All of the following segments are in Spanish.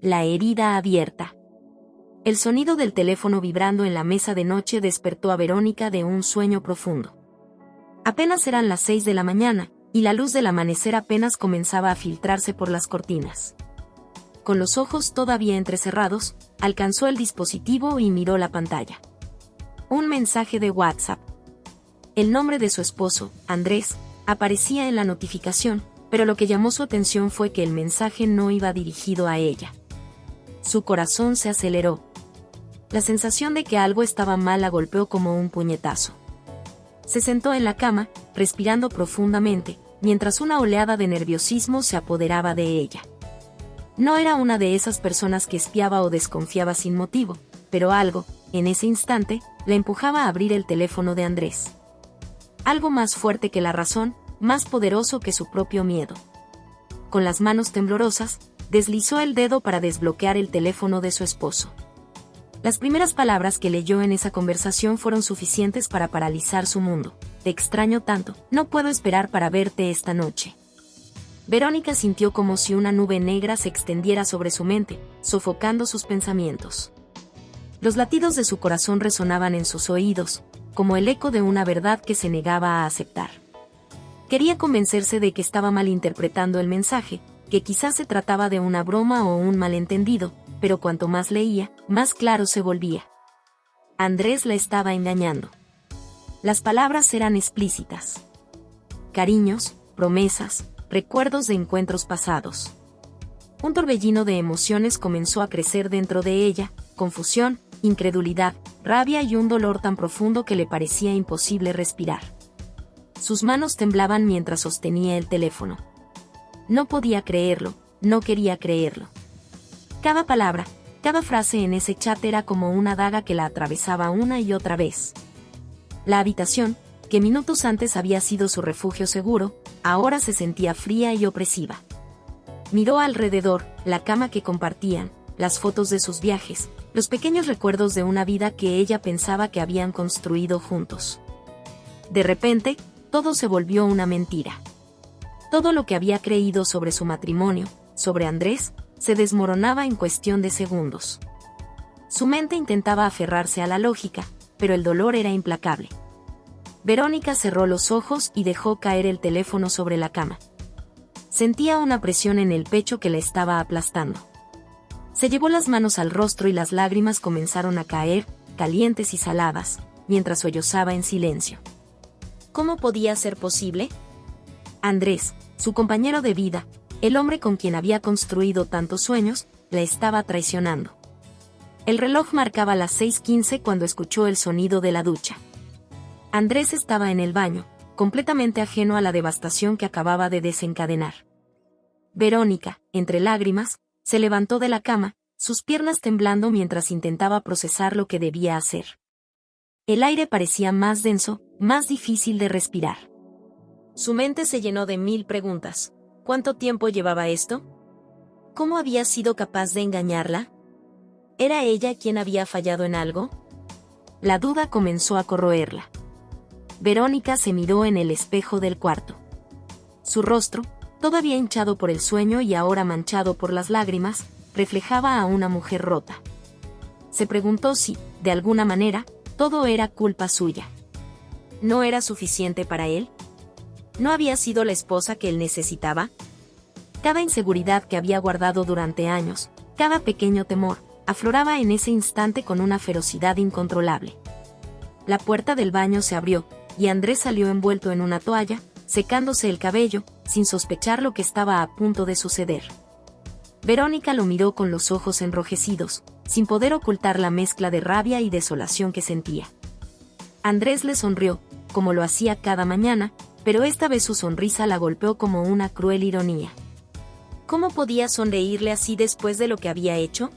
La herida abierta. El sonido del teléfono vibrando en la mesa de noche despertó a Verónica de un sueño profundo. Apenas eran las 6 de la mañana, y la luz del amanecer apenas comenzaba a filtrarse por las cortinas. Con los ojos todavía entrecerrados, alcanzó el dispositivo y miró la pantalla. Un mensaje de WhatsApp. El nombre de su esposo, Andrés, aparecía en la notificación, pero lo que llamó su atención fue que el mensaje no iba dirigido a ella. Su corazón se aceleró. La sensación de que algo estaba mal la golpeó como un puñetazo. Se sentó en la cama, respirando profundamente, mientras una oleada de nerviosismo se apoderaba de ella. No era una de esas personas que espiaba o desconfiaba sin motivo, pero algo, en ese instante, la empujaba a abrir el teléfono de Andrés. Algo más fuerte que la razón, más poderoso que su propio miedo. Con las manos temblorosas, deslizó el dedo para desbloquear el teléfono de su esposo. Las primeras palabras que leyó en esa conversación fueron suficientes para paralizar su mundo. Te extraño tanto, no puedo esperar para verte esta noche. Verónica sintió como si una nube negra se extendiera sobre su mente, sofocando sus pensamientos. Los latidos de su corazón resonaban en sus oídos, como el eco de una verdad que se negaba a aceptar. Quería convencerse de que estaba malinterpretando el mensaje, que quizás se trataba de una broma o un malentendido, pero cuanto más leía, más claro se volvía. Andrés la estaba engañando. Las palabras eran explícitas. Cariños, promesas, recuerdos de encuentros pasados. Un torbellino de emociones comenzó a crecer dentro de ella, confusión, incredulidad, rabia y un dolor tan profundo que le parecía imposible respirar. Sus manos temblaban mientras sostenía el teléfono. No podía creerlo, no quería creerlo. Cada palabra, cada frase en ese chat era como una daga que la atravesaba una y otra vez. La habitación, que minutos antes había sido su refugio seguro, ahora se sentía fría y opresiva. Miró alrededor, la cama que compartían, las fotos de sus viajes, los pequeños recuerdos de una vida que ella pensaba que habían construido juntos. De repente, todo se volvió una mentira. Todo lo que había creído sobre su matrimonio, sobre Andrés, se desmoronaba en cuestión de segundos. Su mente intentaba aferrarse a la lógica, pero el dolor era implacable. Verónica cerró los ojos y dejó caer el teléfono sobre la cama. Sentía una presión en el pecho que la estaba aplastando. Se llevó las manos al rostro y las lágrimas comenzaron a caer, calientes y saladas, mientras sollozaba en silencio. ¿Cómo podía ser posible? Andrés, su compañero de vida, el hombre con quien había construido tantos sueños, la estaba traicionando. El reloj marcaba las 6:15 cuando escuchó el sonido de la ducha. Andrés estaba en el baño, completamente ajeno a la devastación que acababa de desencadenar. Verónica, entre lágrimas, se levantó de la cama, sus piernas temblando mientras intentaba procesar lo que debía hacer. El aire parecía más denso, más difícil de respirar. Su mente se llenó de 1000 preguntas. ¿Cuánto tiempo llevaba esto? ¿Cómo había sido capaz de engañarla? ¿Era ella quien había fallado en algo? La duda comenzó a corroerla. Verónica se miró en el espejo del cuarto. Su rostro, todavía hinchado por el sueño y ahora manchado por las lágrimas, reflejaba a una mujer rota. Se preguntó si, de alguna manera, todo era culpa suya. ¿No era suficiente para él? ¿No había sido la esposa que él necesitaba? Cada inseguridad que había guardado durante años, cada pequeño temor, afloraba en ese instante con una ferocidad incontrolable. La puerta del baño se abrió, y Andrés salió envuelto en una toalla, secándose el cabello, sin sospechar lo que estaba a punto de suceder. Verónica lo miró con los ojos enrojecidos, sin poder ocultar la mezcla de rabia y desolación que sentía. Andrés le sonrió, como lo hacía cada mañana, pero esta vez su sonrisa la golpeó como una cruel ironía. ¿Cómo podía sonreírle así después de lo que había hecho?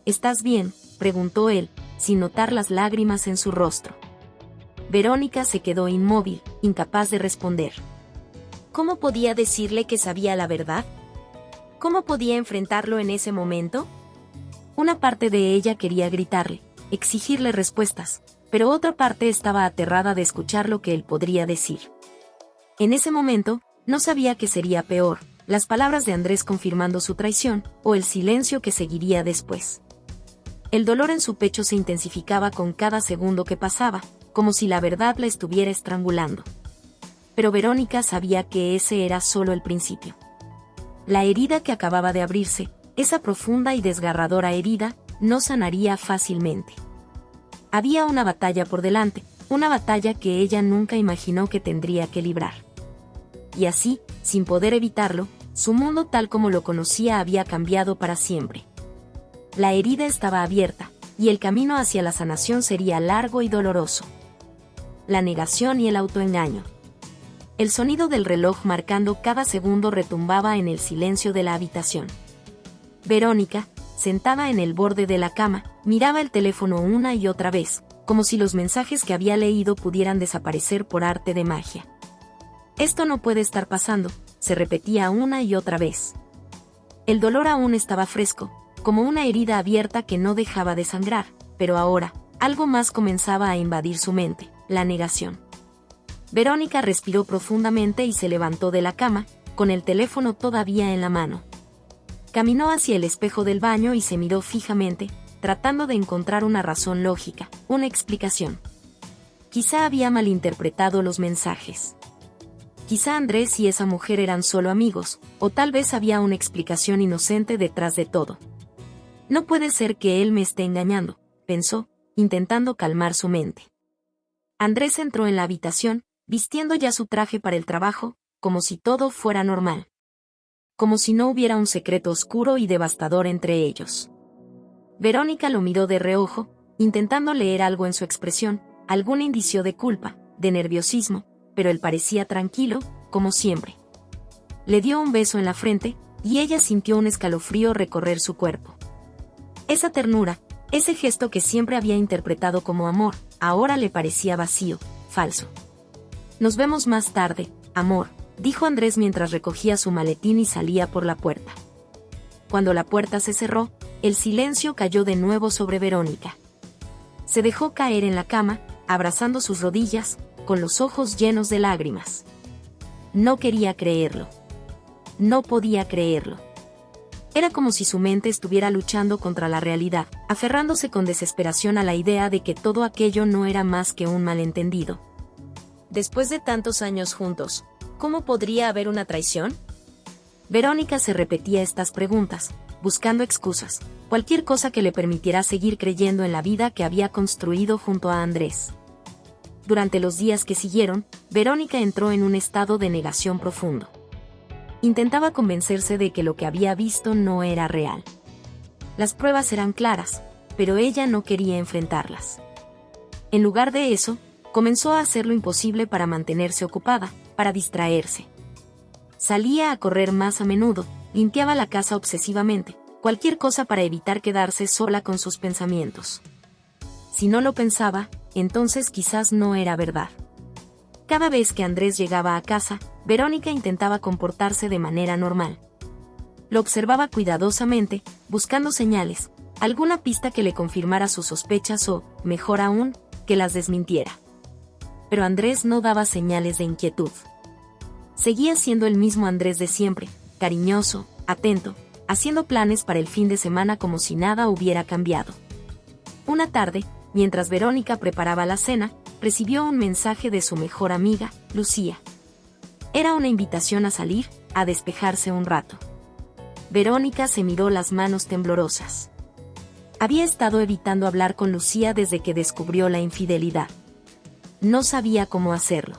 ¿Estás bien?, preguntó él, sin notar las lágrimas en su rostro. Verónica se quedó inmóvil, incapaz de responder. ¿Cómo podía decirle que sabía la verdad? ¿Cómo podía enfrentarlo en ese momento? Una parte de ella quería gritarle, exigirle respuestas, pero otra parte estaba aterrada de escuchar lo que él podría decir. En ese momento, no sabía qué sería peor, las palabras de Andrés confirmando su traición, o el silencio que seguiría después. El dolor en su pecho se intensificaba con cada segundo que pasaba, como si la verdad la estuviera estrangulando. Pero Verónica sabía que ese era solo el principio. La herida que acababa de abrirse, esa profunda y desgarradora herida, no sanaría fácilmente. Había una batalla por delante, una batalla que ella nunca imaginó que tendría que librar. Y así, sin poder evitarlo, su mundo tal como lo conocía había cambiado para siempre. La herida estaba abierta, y el camino hacia la sanación sería largo y doloroso. La negación y el autoengaño. El sonido del reloj marcando cada segundo retumbaba en el silencio de la habitación. Verónica, sentada en el borde de la cama, miraba el teléfono una y otra vez, como si los mensajes que había leído pudieran desaparecer por arte de magia. Esto no puede estar pasando, se repetía una y otra vez. El dolor aún estaba fresco, como una herida abierta que no dejaba de sangrar, pero ahora, algo más comenzaba a invadir su mente, la negación. Verónica respiró profundamente y se levantó de la cama, con el teléfono todavía en la mano. Caminó hacia el espejo del baño y se miró fijamente, tratando de encontrar una razón lógica, una explicación. Quizá había malinterpretado los mensajes. Quizá Andrés y esa mujer eran solo amigos, o tal vez había una explicación inocente detrás de todo. No puede ser que él me esté engañando, pensó, intentando calmar su mente. Andrés entró en la habitación, vistiendo ya su traje para el trabajo, como si todo fuera normal. Como si no hubiera un secreto oscuro y devastador entre ellos. Verónica lo miró de reojo, intentando leer algo en su expresión, algún indicio de culpa, de nerviosismo, pero él parecía tranquilo, como siempre. Le dio un beso en la frente, y ella sintió un escalofrío recorrer su cuerpo. Esa ternura, ese gesto que siempre había interpretado como amor, ahora le parecía vacío, falso. Nos vemos más tarde, amor, dijo Andrés mientras recogía su maletín y salía por la puerta. Cuando la puerta se cerró, el silencio cayó de nuevo sobre Verónica. Se dejó caer en la cama, abrazando sus rodillas, con los ojos llenos de lágrimas. No quería creerlo. No podía creerlo. Era como si su mente estuviera luchando contra la realidad, aferrándose con desesperación a la idea de que todo aquello no era más que un malentendido. Después de tantos años juntos, ¿cómo podría haber una traición? Verónica se repetía estas preguntas, buscando excusas, cualquier cosa que le permitiera seguir creyendo en la vida que había construido junto a Andrés. Durante los días que siguieron, Verónica entró en un estado de negación profundo. Intentaba convencerse de que lo que había visto no era real. Las pruebas eran claras, pero ella no quería enfrentarlas. En lugar de eso, comenzó a hacer lo imposible para mantenerse ocupada, para distraerse. Salía a correr más a menudo, limpiaba la casa obsesivamente, cualquier cosa para evitar quedarse sola con sus pensamientos. Si no lo pensaba, entonces quizás no era verdad. Cada vez que Andrés llegaba a casa, Verónica intentaba comportarse de manera normal. Lo observaba cuidadosamente, buscando señales, alguna pista que le confirmara sus sospechas o, mejor aún, que las desmintiera. Pero Andrés no daba señales de inquietud. Seguía siendo el mismo Andrés de siempre, cariñoso, atento, haciendo planes para el fin de semana como si nada hubiera cambiado. Una tarde, mientras Verónica preparaba la cena, recibió un mensaje de su mejor amiga, Lucía. Era una invitación a salir, a despejarse un rato. Verónica se miró las manos temblorosas. Había estado evitando hablar con Lucía desde que descubrió la infidelidad. No sabía cómo hacerlo.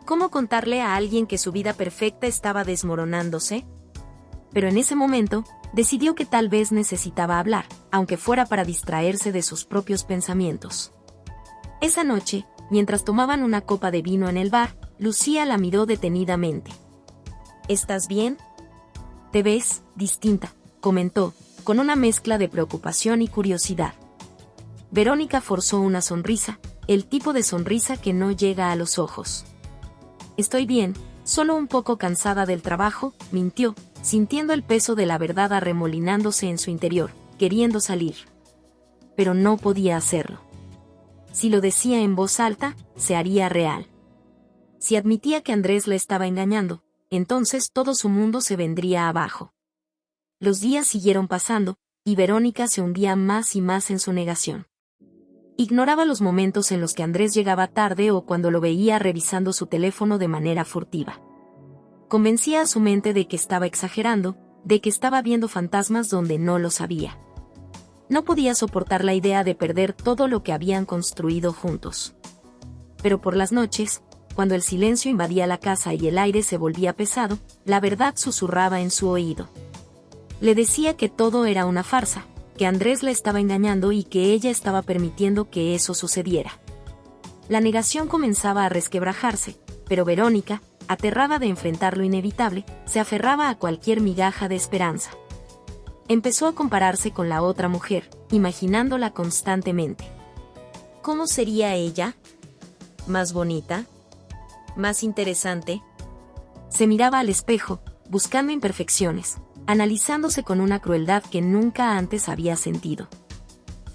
¿Cómo contarle a alguien que su vida perfecta estaba desmoronándose? Pero en ese momento, decidió que tal vez necesitaba hablar, aunque fuera para distraerse de sus propios pensamientos. Esa noche, mientras tomaban una copa de vino en el bar, Lucía la miró detenidamente. ¿Estás bien? Te ves distinta, comentó, con una mezcla de preocupación y curiosidad. Verónica forzó una sonrisa, el tipo de sonrisa que no llega a los ojos. Estoy bien, solo un poco cansada del trabajo, mintió, sintiendo el peso de la verdad arremolinándose en su interior, queriendo salir. Pero no podía hacerlo. Si lo decía en voz alta, se haría real. Si admitía que Andrés la estaba engañando, entonces todo su mundo se vendría abajo. Los días siguieron pasando, y Verónica se hundía más y más en su negación. Ignoraba los momentos en los que Andrés llegaba tarde o cuando lo veía revisando su teléfono de manera furtiva. Convencía a su mente de que estaba exagerando, de que estaba viendo fantasmas donde no los había. No podía soportar la idea de perder todo lo que habían construido juntos. Pero por las noches, cuando el silencio invadía la casa y el aire se volvía pesado, la verdad susurraba en su oído. Le decía que todo era una farsa, que Andrés la estaba engañando y que ella estaba permitiendo que eso sucediera. La negación comenzaba a resquebrajarse, pero Verónica, aterrada de enfrentar lo inevitable, se aferraba a cualquier migaja de esperanza. Empezó a compararse con la otra mujer, imaginándola constantemente. ¿Cómo sería ella? ¿Más bonita? ¿Más interesante? Se miraba al espejo, buscando imperfecciones, analizándose con una crueldad que nunca antes había sentido.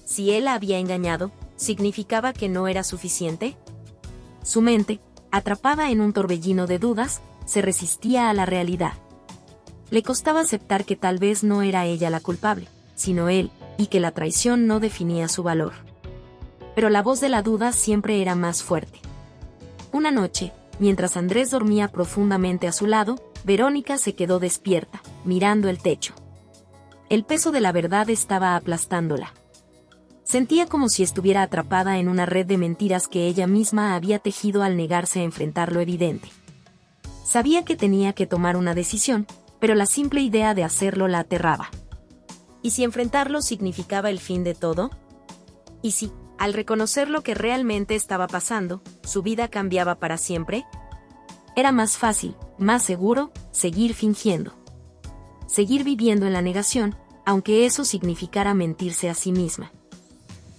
Si él la había engañado, ¿significaba que no era suficiente? Su mente, atrapada en un torbellino de dudas, se resistía a la realidad. Le costaba aceptar que tal vez no era ella la culpable, sino él, y que la traición no definía su valor. Pero la voz de la duda siempre era más fuerte. Una noche, mientras Andrés dormía profundamente a su lado, Verónica se quedó despierta, mirando el techo. El peso de la verdad estaba aplastándola. Sentía como si estuviera atrapada en una red de mentiras que ella misma había tejido al negarse a enfrentar lo evidente. Sabía que tenía que tomar una decisión, pero la simple idea de hacerlo la aterraba. ¿Y si enfrentarlo significaba el fin de todo? ¿Y si, al reconocer lo que realmente estaba pasando, su vida cambiaba para siempre? Era más fácil, más seguro, seguir fingiendo. Seguir viviendo en la negación, aunque eso significara mentirse a sí misma.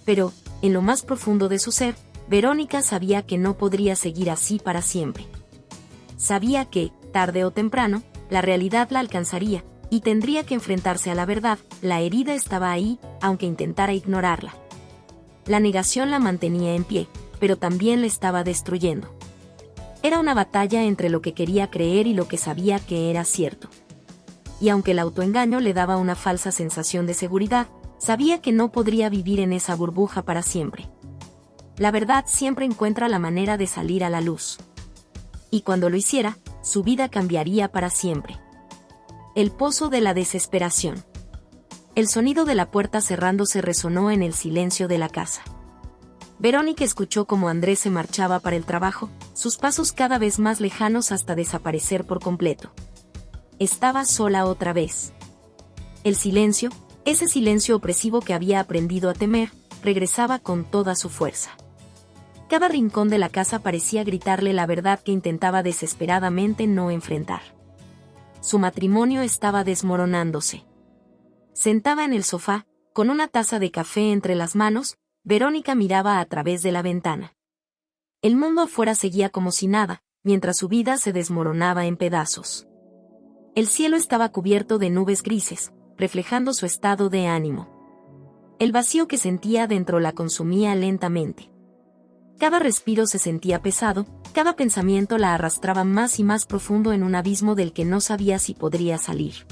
Pero, en lo más profundo de su ser, Verónica sabía que no podría seguir así para siempre. Sabía que, tarde o temprano, la realidad la alcanzaría, y tendría que enfrentarse a la verdad. La herida estaba ahí, aunque intentara ignorarla. La negación la mantenía en pie, pero también la estaba destruyendo. Era una batalla entre lo que quería creer y lo que sabía que era cierto. Y aunque el autoengaño le daba una falsa sensación de seguridad, sabía que no podría vivir en esa burbuja para siempre. La verdad siempre encuentra la manera de salir a la luz. Y cuando lo hiciera, su vida cambiaría para siempre. El pozo de la desesperación. El sonido de la puerta cerrándose resonó en el silencio de la casa. Verónica escuchó cómo Andrés se marchaba para el trabajo, sus pasos cada vez más lejanos hasta desaparecer por completo. Estaba sola otra vez. El silencio, ese silencio opresivo que había aprendido a temer, regresaba con toda su fuerza. Cada rincón de la casa parecía gritarle la verdad que intentaba desesperadamente no enfrentar. Su matrimonio estaba desmoronándose. Sentada en el sofá, con una taza de café entre las manos, Verónica miraba a través de la ventana. El mundo afuera seguía como si nada, mientras su vida se desmoronaba en pedazos. El cielo estaba cubierto de nubes grises, reflejando su estado de ánimo. El vacío que sentía dentro la consumía lentamente. Cada respiro se sentía pesado, cada pensamiento la arrastraba más y más profundo en un abismo del que no sabía si podría salir.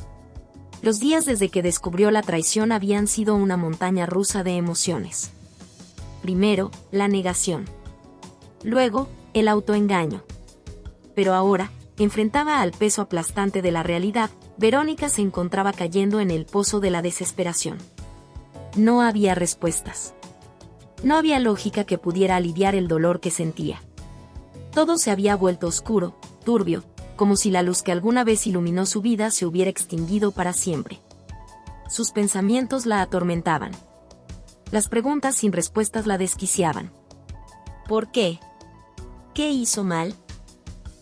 Los días desde que descubrió la traición habían sido una montaña rusa de emociones. Primero, la negación. Luego, el autoengaño. Pero ahora, enfrentada al peso aplastante de la realidad, Verónica se encontraba cayendo en el pozo de la desesperación. No había respuestas. No había lógica que pudiera aliviar el dolor que sentía. Todo se había vuelto oscuro, turbio, como si la luz que alguna vez iluminó su vida se hubiera extinguido para siempre. Sus pensamientos la atormentaban. Las preguntas sin respuestas la desquiciaban. ¿Por qué? ¿Qué hizo mal?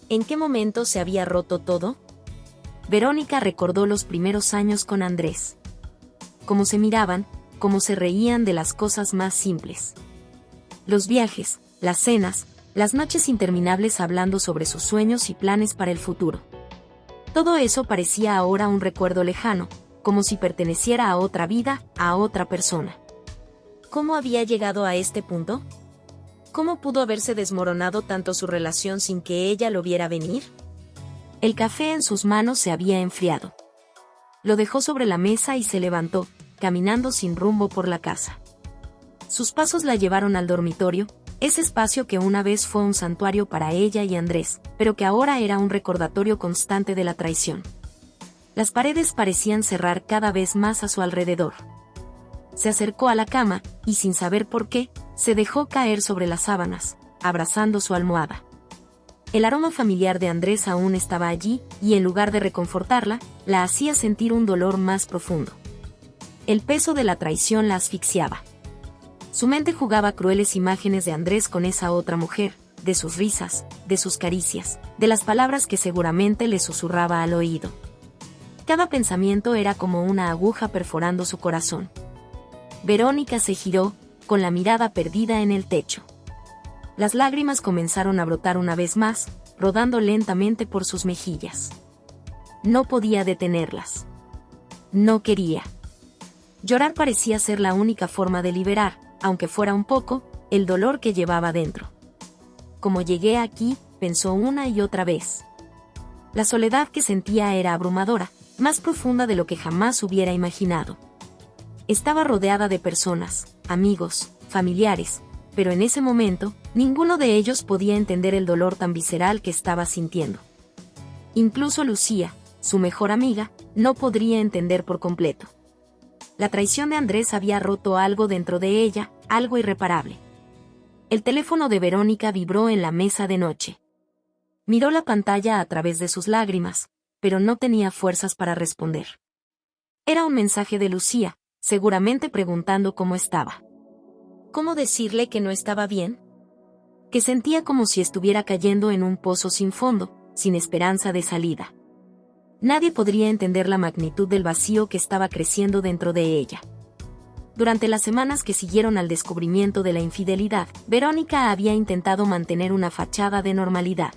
¿En qué momento se había roto todo? Verónica recordó los primeros años con Andrés. Cómo se miraban, cómo se reían de las cosas más simples. Los viajes, las cenas, las noches interminables hablando sobre sus sueños y planes para el futuro. Todo eso parecía ahora un recuerdo lejano, como si perteneciera a otra vida, a otra persona. ¿Cómo había llegado a este punto? ¿Cómo pudo haberse desmoronado tanto su relación sin que ella lo viera venir? El café en sus manos se había enfriado. Lo dejó sobre la mesa y se levantó, caminando sin rumbo por la casa. Sus pasos la llevaron al dormitorio, ese espacio que una vez fue un santuario para ella y Andrés, pero que ahora era un recordatorio constante de la traición. Las paredes parecían cerrar cada vez más a su alrededor. Se acercó a la cama, y sin saber por qué, se dejó caer sobre las sábanas, abrazando su almohada. El aroma familiar de Andrés aún estaba allí, y en lugar de reconfortarla, la hacía sentir un dolor más profundo. El peso de la traición la asfixiaba. Su mente jugaba crueles imágenes de Andrés con esa otra mujer, de sus risas, de sus caricias, de las palabras que seguramente le susurraba al oído. Cada pensamiento era como una aguja perforando su corazón. Verónica se giró, con la mirada perdida en el techo. Las lágrimas comenzaron a brotar una vez más, rodando lentamente por sus mejillas. No podía detenerlas. No quería. Llorar parecía ser la única forma de liberar, aunque fuera un poco, el dolor que llevaba dentro. Como llegué aquí, pensó una y otra vez. La soledad que sentía era abrumadora, más profunda de lo que jamás hubiera imaginado. Estaba rodeada de personas, amigos, familiares, pero en ese momento, ninguno de ellos podía entender el dolor tan visceral que estaba sintiendo. Incluso Lucía, su mejor amiga, no podría entender por completo. La traición de Andrés había roto algo dentro de ella, algo irreparable. El teléfono de Verónica vibró en la mesa de noche. Miró la pantalla a través de sus lágrimas, pero no tenía fuerzas para responder. Era un mensaje de Lucía, seguramente preguntando cómo estaba. ¿Cómo decirle que no estaba bien? Que sentía como si estuviera cayendo en un pozo sin fondo, sin esperanza de salida. Nadie podría entender la magnitud del vacío que estaba creciendo dentro de ella. Durante las semanas que siguieron al descubrimiento de la infidelidad, Verónica había intentado mantener una fachada de normalidad.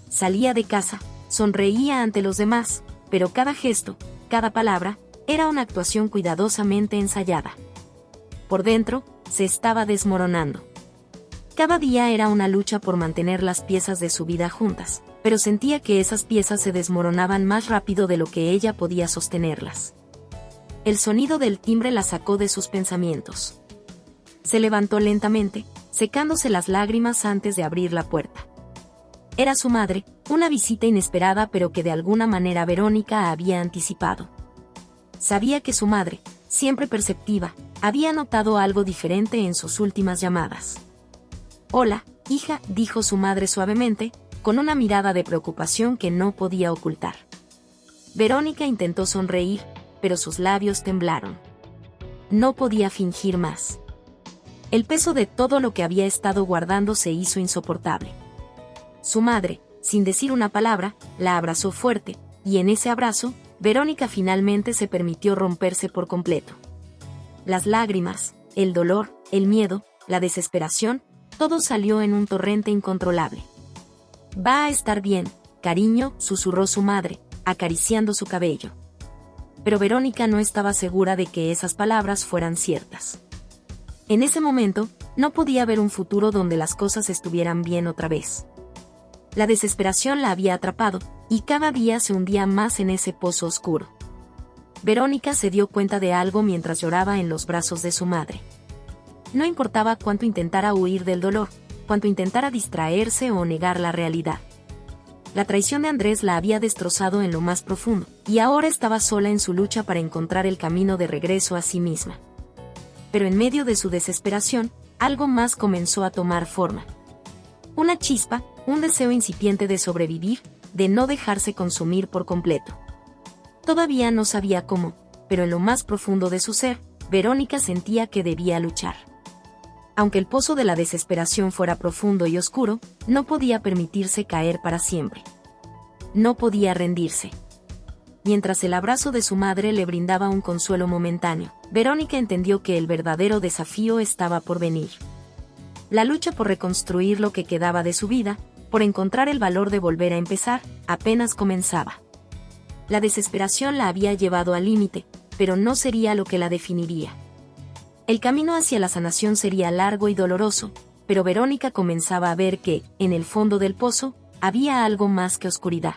Salía de casa, sonreía ante los demás, pero cada gesto, cada palabra, era una actuación cuidadosamente ensayada. Por dentro, se estaba desmoronando. Cada día era una lucha por mantener las piezas de su vida juntas, pero sentía que esas piezas se desmoronaban más rápido de lo que ella podía sostenerlas. El sonido del timbre la sacó de sus pensamientos. Se levantó lentamente, secándose las lágrimas antes de abrir la puerta. Era su madre, una visita inesperada pero que de alguna manera Verónica había anticipado. Sabía que su madre, siempre perceptiva, había notado algo diferente en sus últimas llamadas. «Hola, hija», dijo su madre suavemente, con una mirada de preocupación que no podía ocultar. Verónica intentó sonreír, pero sus labios temblaron. No podía fingir más. El peso de todo lo que había estado guardando se hizo insoportable. Su madre, sin decir una palabra, la abrazó fuerte, y en ese abrazo, Verónica finalmente se permitió romperse por completo. Las lágrimas, el dolor, el miedo, la desesperación, todo salió en un torrente incontrolable. «Va a estar bien, cariño», susurró su madre, acariciando su cabello. Pero Verónica no estaba segura de que esas palabras fueran ciertas. En ese momento, no podía ver un futuro donde las cosas estuvieran bien otra vez. La desesperación la había atrapado, y cada día se hundía más en ese pozo oscuro. Verónica se dio cuenta de algo mientras lloraba en los brazos de su madre. No importaba cuánto intentara huir del dolor, cuánto intentara distraerse o negar la realidad. La traición de Andrés la había destrozado en lo más profundo, y ahora estaba sola en su lucha para encontrar el camino de regreso a sí misma. Pero en medio de su desesperación, algo más comenzó a tomar forma. Una chispa, un deseo incipiente de sobrevivir, de no dejarse consumir por completo. Todavía no sabía cómo, pero en lo más profundo de su ser, Verónica sentía que debía luchar. Aunque el pozo de la desesperación fuera profundo y oscuro, no podía permitirse caer para siempre. No podía rendirse. Mientras el abrazo de su madre le brindaba un consuelo momentáneo, Verónica entendió que el verdadero desafío estaba por venir. La lucha por reconstruir lo que quedaba de su vida, por encontrar el valor de volver a empezar, apenas comenzaba. La desesperación la había llevado al límite, pero no sería lo que la definiría. El camino hacia la sanación sería largo y doloroso, pero Verónica comenzaba a ver que, en el fondo del pozo, había algo más que oscuridad.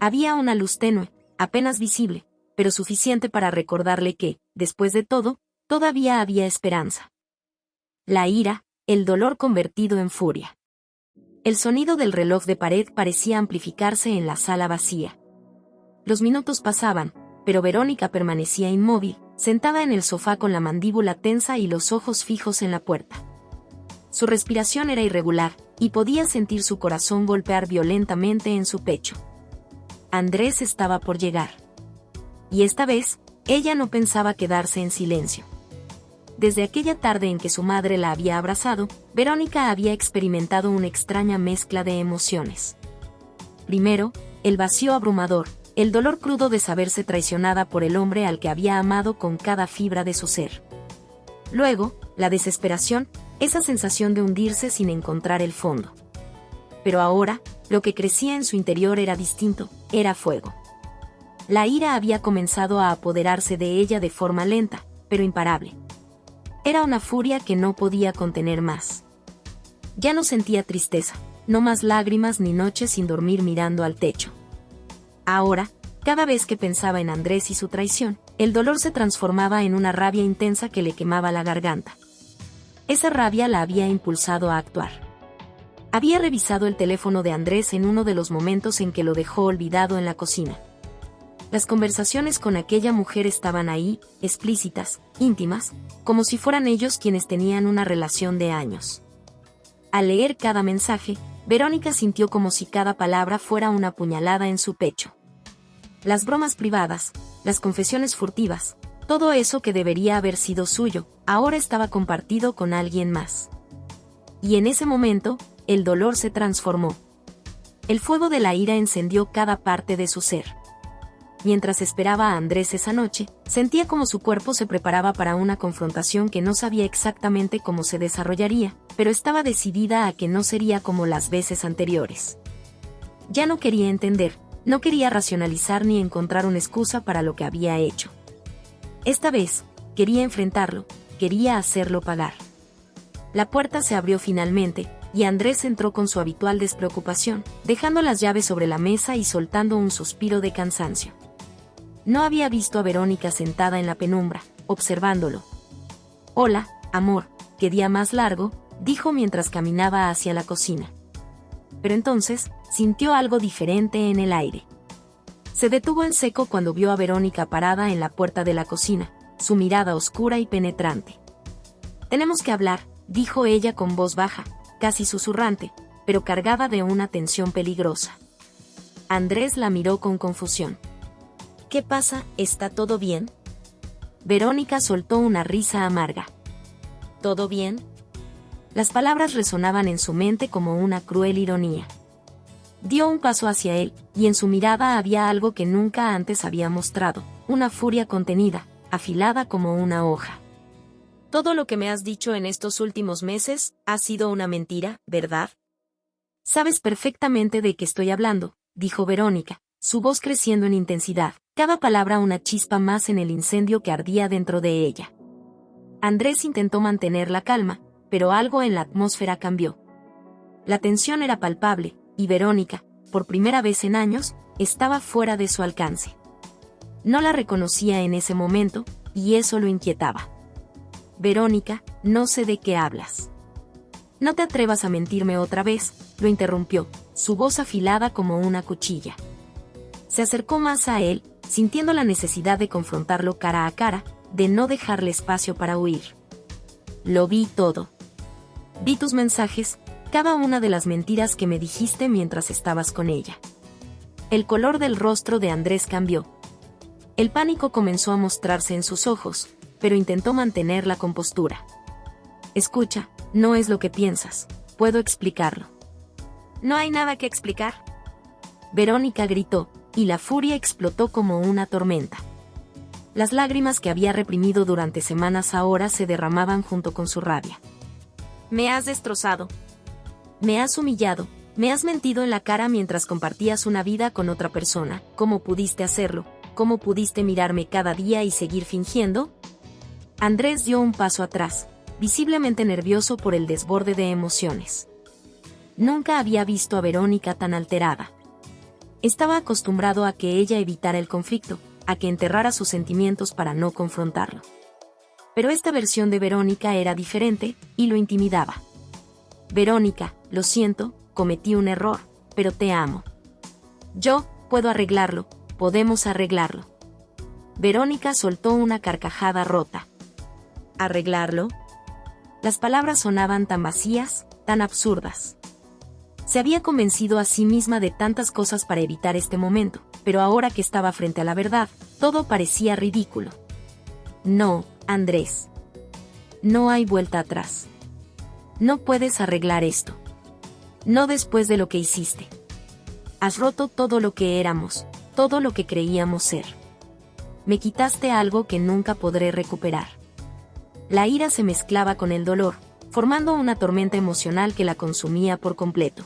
Había una luz tenue, apenas visible, pero suficiente para recordarle que, después de todo, todavía había esperanza. La ira, el dolor convertido en furia. El sonido del reloj de pared parecía amplificarse en la sala vacía. Los minutos pasaban, pero Verónica permanecía inmóvil, sentada en el sofá con la mandíbula tensa y los ojos fijos en la puerta. Su respiración era irregular, y podía sentir su corazón golpear violentamente en su pecho. Andrés estaba por llegar. Y esta vez, ella no pensaba quedarse en silencio. Desde aquella tarde en que su madre la había abrazado, Verónica había experimentado una extraña mezcla de emociones. Primero, el vacío abrumador, el dolor crudo de saberse traicionada por el hombre al que había amado con cada fibra de su ser. Luego, la desesperación, esa sensación de hundirse sin encontrar el fondo. Pero ahora, lo que crecía en su interior era distinto, era fuego. La ira había comenzado a apoderarse de ella de forma lenta, pero imparable. Era una furia que no podía contener más. Ya no sentía tristeza, no más lágrimas ni noches sin dormir mirando al techo. Ahora, cada vez que pensaba en Andrés y su traición, el dolor se transformaba en una rabia intensa que le quemaba la garganta. Esa rabia la había impulsado a actuar. Había revisado el teléfono de Andrés en uno de los momentos en que lo dejó olvidado en la cocina. Las conversaciones con aquella mujer estaban ahí, explícitas, íntimas, como si fueran ellos quienes tenían una relación de años. Al leer cada mensaje, Verónica sintió como si cada palabra fuera una puñalada en su pecho. Las bromas privadas, las confesiones furtivas, todo eso que debería haber sido suyo, ahora estaba compartido con alguien más. Y en ese momento, el dolor se transformó. El fuego de la ira encendió cada parte de su ser. Mientras esperaba a Andrés esa noche, sentía como su cuerpo se preparaba para una confrontación que no sabía exactamente cómo se desarrollaría, pero estaba decidida a que no sería como las veces anteriores. Ya no quería entender, no quería racionalizar ni encontrar una excusa para lo que había hecho. Esta vez, quería enfrentarlo, quería hacerlo pagar. La puerta se abrió finalmente, y Andrés entró con su habitual despreocupación, dejando las llaves sobre la mesa y soltando un suspiro de cansancio. No había visto a Verónica sentada en la penumbra, observándolo. «Hola, amor, qué día más largo», dijo mientras caminaba hacia la cocina. Pero entonces, sintió algo diferente en el aire. Se detuvo en seco cuando vio a Verónica parada en la puerta de la cocina, su mirada oscura y penetrante. «Tenemos que hablar», dijo ella con voz baja, casi susurrante, pero cargada de una tensión peligrosa. Andrés la miró con confusión. «¿Qué pasa? ¿Está todo bien?» Verónica soltó una risa amarga. «¿Todo bien?» Las palabras resonaban en su mente como una cruel ironía. Dio un paso hacia él, y en su mirada había algo que nunca antes había mostrado, una furia contenida, afilada como una hoja. «Todo lo que me has dicho en estos últimos meses ha sido una mentira, ¿verdad?» «Sabes perfectamente de qué estoy hablando», dijo Verónica, su voz creciendo en intensidad, cada palabra una chispa más en el incendio que ardía dentro de ella. Andrés intentó mantener la calma, pero algo en la atmósfera cambió. La tensión era palpable, y Verónica, por primera vez en años, estaba fuera de su alcance. No la reconocía en ese momento, y eso lo inquietaba. «Verónica, no sé de qué hablas». «No te atrevas a mentirme otra vez», lo interrumpió, su voz afilada como una cuchilla. Se acercó más a él, sintiendo la necesidad de confrontarlo cara a cara, de no dejarle espacio para huir. «Lo vi todo. Vi tus mensajes, cada una de las mentiras que me dijiste mientras estabas con ella». El color del rostro de Andrés cambió. El pánico comenzó a mostrarse en sus ojos, pero intentó mantener la compostura. «Escucha, no es lo que piensas, puedo explicarlo». «No hay nada que explicar». Verónica gritó, y la furia explotó como una tormenta. Las lágrimas que había reprimido durante semanas ahora se derramaban junto con su rabia. «Me has destrozado. Me has humillado, me has mentido en la cara mientras compartías una vida con otra persona. ¿Cómo pudiste hacerlo? ¿Cómo pudiste mirarme cada día y seguir fingiendo?» Andrés dio un paso atrás, visiblemente nervioso por el desborde de emociones. Nunca había visto a Verónica tan alterada. Estaba acostumbrado a que ella evitara el conflicto, a que enterrara sus sentimientos para no confrontarlo. Pero esta versión de Verónica era diferente, y lo intimidaba. Verónica, lo siento, cometí un error, pero te amo. Yo puedo arreglarlo, podemos arreglarlo. Verónica soltó una carcajada rota. ¿Arreglarlo? Las palabras sonaban tan vacías, tan absurdas. Se había convencido a sí misma de tantas cosas para evitar este momento, pero ahora que estaba frente a la verdad, todo parecía ridículo. No, Andrés. No hay vuelta atrás. No puedes arreglar esto. No después de lo que hiciste. Has roto todo lo que éramos, todo lo que creíamos ser. Me quitaste algo que nunca podré recuperar. La ira se mezclaba con el dolor, formando una tormenta emocional que la consumía por completo.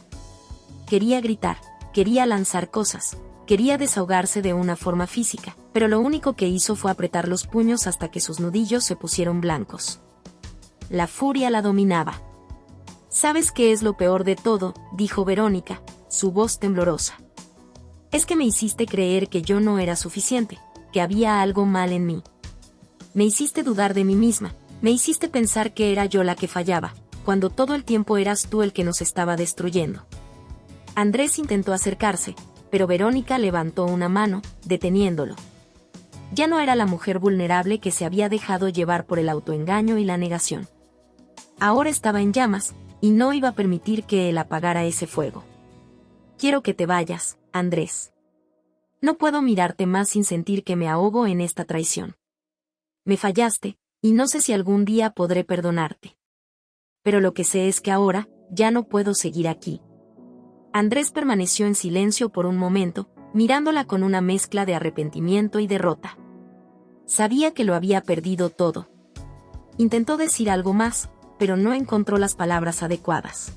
Quería gritar, quería lanzar cosas, quería desahogarse de una forma física, pero lo único que hizo fue apretar los puños hasta que sus nudillos se pusieron blancos. La furia la dominaba. ¿Sabes qué es lo peor de todo?, dijo Verónica, su voz temblorosa. Es que me hiciste creer que yo no era suficiente, que había algo mal en mí. Me hiciste dudar de mí misma, me hiciste pensar que era yo la que fallaba, cuando todo el tiempo eras tú el que nos estaba destruyendo. Andrés intentó acercarse, pero Verónica levantó una mano, deteniéndolo. Ya no era la mujer vulnerable que se había dejado llevar por el autoengaño y la negación. Ahora estaba en llamas, y no iba a permitir que él apagara ese fuego. Quiero que te vayas, Andrés. No puedo mirarte más sin sentir que me ahogo en esta traición. Me fallaste, y no sé si algún día podré perdonarte. Pero lo que sé es que ahora, ya no puedo seguir aquí. Andrés permaneció en silencio por un momento, mirándola con una mezcla de arrepentimiento y derrota. Sabía que lo había perdido todo. Intentó decir algo más, pero no encontró las palabras adecuadas.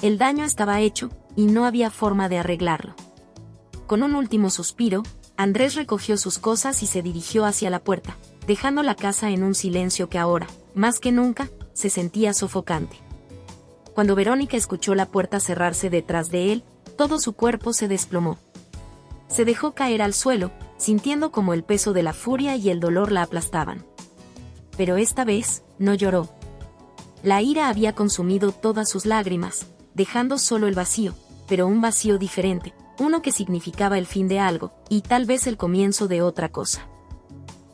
El daño estaba hecho, y no había forma de arreglarlo. Con un último suspiro, Andrés recogió sus cosas y se dirigió hacia la puerta, dejando la casa en un silencio que ahora, más que nunca, se sentía sofocante. Cuando Verónica escuchó la puerta cerrarse detrás de él, todo su cuerpo se desplomó. Se dejó caer al suelo, sintiendo como el peso de la furia y el dolor la aplastaban. Pero esta vez, no lloró. La ira había consumido todas sus lágrimas, dejando solo el vacío, pero un vacío diferente, uno que significaba el fin de algo, y tal vez el comienzo de otra cosa.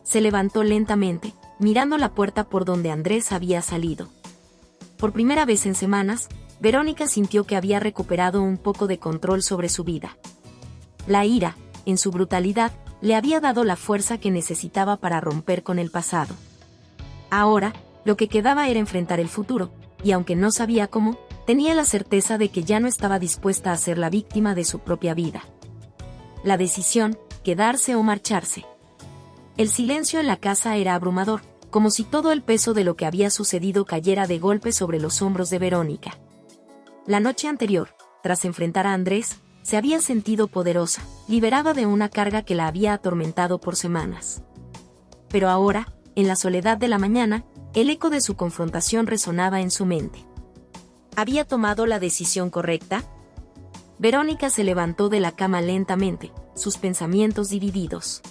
Se levantó lentamente, mirando la puerta por donde Andrés había salido. Por primera vez en semanas, Verónica sintió que había recuperado un poco de control sobre su vida. La ira, en su brutalidad, le había dado la fuerza que necesitaba para romper con el pasado. Ahora, lo que quedaba era enfrentar el futuro, y aunque no sabía cómo, tenía la certeza de que ya no estaba dispuesta a ser la víctima de su propia vida. La decisión, quedarse o marcharse. El silencio en la casa era abrumador, como si todo el peso de lo que había sucedido cayera de golpe sobre los hombros de Verónica. La noche anterior, tras enfrentar a Andrés, se había sentido poderosa, liberada de una carga que la había atormentado por semanas. Pero ahora, en la soledad de la mañana, el eco de su confrontación resonaba en su mente. ¿Había tomado la decisión correcta? Verónica se levantó de la cama lentamente, sus pensamientos divididos.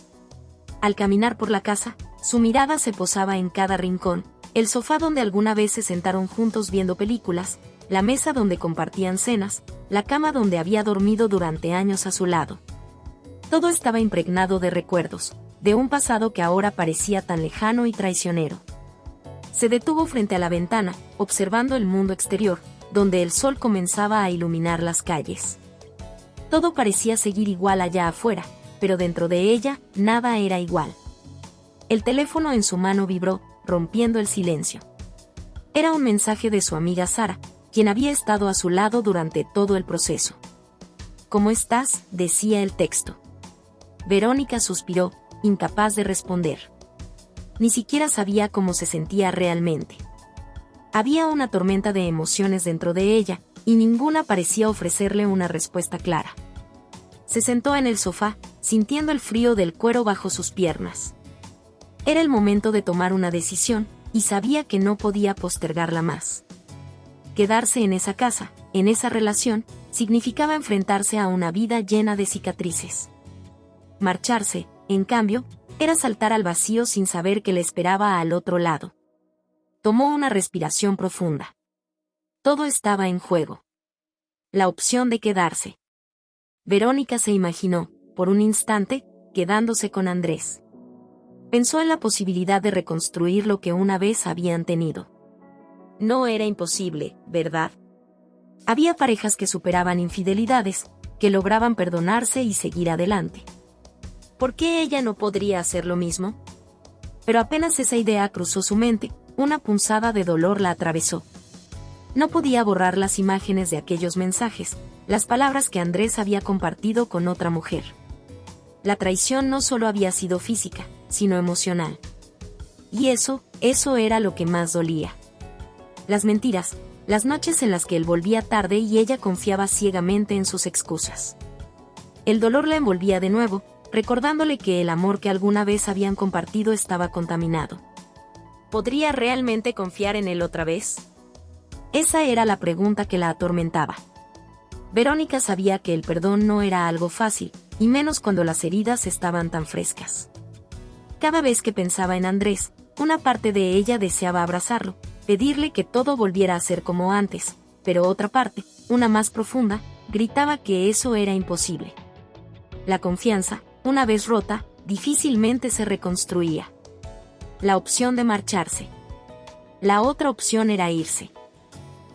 Al caminar por la casa, su mirada se posaba en cada rincón, el sofá donde alguna vez se sentaron juntos viendo películas, la mesa donde compartían cenas, la cama donde había dormido durante años a su lado. Todo estaba impregnado de recuerdos, de un pasado que ahora parecía tan lejano y traicionero. Se detuvo frente a la ventana, observando el mundo exterior, donde el sol comenzaba a iluminar las calles. Todo parecía seguir igual allá afuera, pero dentro de ella, nada era igual. El teléfono en su mano vibró, rompiendo el silencio. Era un mensaje de su amiga Sara, quien había estado a su lado durante todo el proceso. ¿Cómo estás?, decía el texto. Verónica suspiró, incapaz de responder. Ni siquiera sabía cómo se sentía realmente. Había una tormenta de emociones dentro de ella, y ninguna parecía ofrecerle una respuesta clara. Se sentó en el sofá, sintiendo el frío del cuero bajo sus piernas. Era el momento de tomar una decisión, y sabía que no podía postergarla más. Quedarse en esa casa, en esa relación, significaba enfrentarse a una vida llena de cicatrices. Marcharse, en cambio, era saltar al vacío sin saber qué le esperaba al otro lado. Tomó una respiración profunda. Todo estaba en juego. La opción de quedarse. Verónica se imaginó, por un instante, quedándose con Andrés. Pensó en la posibilidad de reconstruir lo que una vez habían tenido. No era imposible, ¿verdad? Había parejas que superaban infidelidades, que lograban perdonarse y seguir adelante. ¿Por qué ella no podría hacer lo mismo? Pero apenas esa idea cruzó su mente, una punzada de dolor la atravesó. No podía borrar las imágenes de aquellos mensajes, las palabras que Andrés había compartido con otra mujer. La traición no solo había sido física, sino emocional. Y eso era lo que más dolía. Las mentiras, las noches en las que él volvía tarde y ella confiaba ciegamente en sus excusas. El dolor la envolvía de nuevo, recordándole que el amor que alguna vez habían compartido estaba contaminado. ¿Podría realmente confiar en él otra vez? Esa era la pregunta que la atormentaba. Verónica sabía que el perdón no era algo fácil, y menos cuando las heridas estaban tan frescas. Cada vez que pensaba en Andrés, una parte de ella deseaba abrazarlo, pedirle que todo volviera a ser como antes, pero otra parte, una más profunda, gritaba que eso era imposible. La confianza, una vez rota, difícilmente se reconstruía. La opción de marcharse. La otra opción era irse.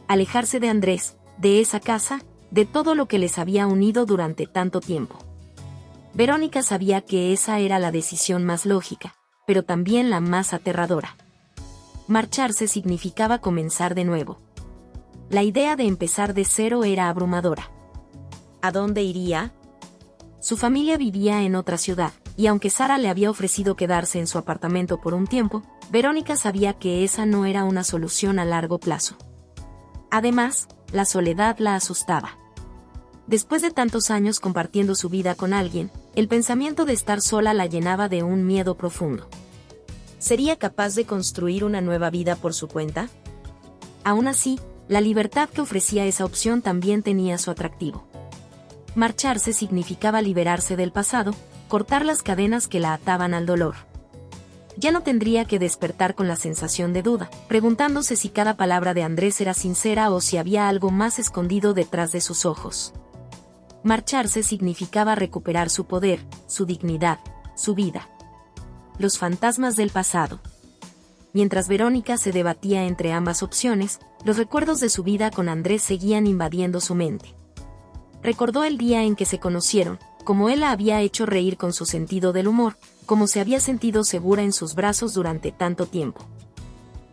Alejarse de Andrés, de esa casa, de todo lo que les había unido durante tanto tiempo. Verónica sabía que esa era la decisión más lógica, pero también la más aterradora. Marcharse significaba comenzar de nuevo. La idea de empezar de cero era abrumadora. ¿A dónde iría? Su familia vivía en otra ciudad, y aunque Sara le había ofrecido quedarse en su apartamento por un tiempo, Verónica sabía que esa no era una solución a largo plazo. Además, la soledad la asustaba. Después de tantos años compartiendo su vida con alguien, el pensamiento de estar sola la llenaba de un miedo profundo. ¿Sería capaz de construir una nueva vida por su cuenta? Aún así, la libertad que ofrecía esa opción también tenía su atractivo. Marcharse significaba liberarse del pasado, cortar las cadenas que la ataban al dolor. Ya no tendría que despertar con la sensación de duda, preguntándose si cada palabra de Andrés era sincera o si había algo más escondido detrás de sus ojos. Marcharse significaba recuperar su poder, su dignidad, su vida. Los fantasmas del pasado. Mientras Verónica se debatía entre ambas opciones, los recuerdos de su vida con Andrés seguían invadiendo su mente. Recordó el día en que se conocieron, cómo él la había hecho reír con su sentido del humor, cómo se había sentido segura en sus brazos durante tanto tiempo.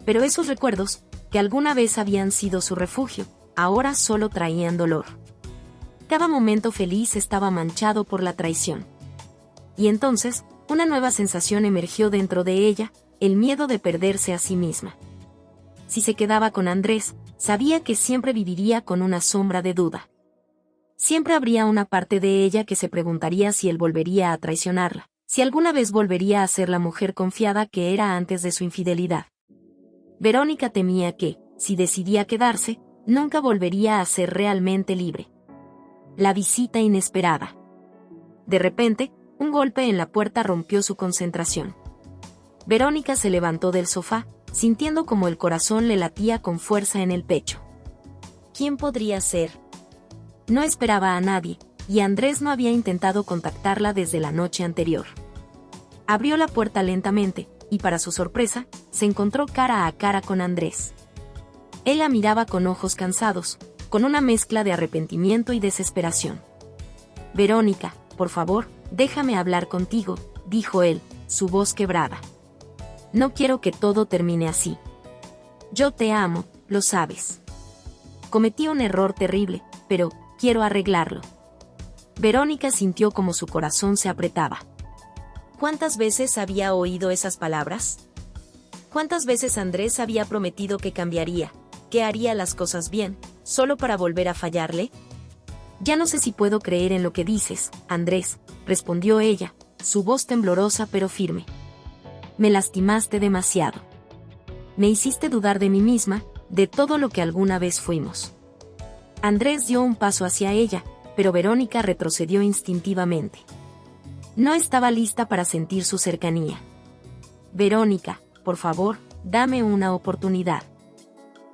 Pero esos recuerdos, que alguna vez habían sido su refugio, ahora solo traían dolor. Cada momento feliz estaba manchado por la traición. Y entonces, una nueva sensación emergió dentro de ella, el miedo de perderse a sí misma. Si se quedaba con Andrés, sabía que siempre viviría con una sombra de duda. Siempre habría una parte de ella que se preguntaría si él volvería a traicionarla, si alguna vez volvería a ser la mujer confiada que era antes de su infidelidad. Verónica temía que, si decidía quedarse, nunca volvería a ser realmente libre. La visita inesperada. De repente, un golpe en la puerta rompió su concentración. Verónica se levantó del sofá, sintiendo como el corazón le latía con fuerza en el pecho. ¿Quién podría ser? No esperaba a nadie, y Andrés no había intentado contactarla desde la noche anterior. Abrió la puerta lentamente, y para su sorpresa, se encontró cara a cara con Andrés. Él la miraba con ojos cansados, con una mezcla de arrepentimiento y desesperación. Verónica, por favor, déjame hablar contigo, dijo él, su voz quebrada. No quiero que todo termine así. Yo te amo, lo sabes. Cometí un error terrible, pero quiero arreglarlo. Verónica sintió como su corazón se apretaba. ¿Cuántas veces había oído esas palabras? ¿Cuántas veces Andrés había prometido que cambiaría, que haría las cosas bien, solo para volver a fallarle? Ya no sé si puedo creer en lo que dices, Andrés, respondió ella, su voz temblorosa pero firme. Me lastimaste demasiado. Me hiciste dudar de mí misma, de todo lo que alguna vez fuimos. Andrés dio un paso hacia ella, pero Verónica retrocedió instintivamente. No estaba lista para sentir su cercanía. Verónica, por favor, dame una oportunidad.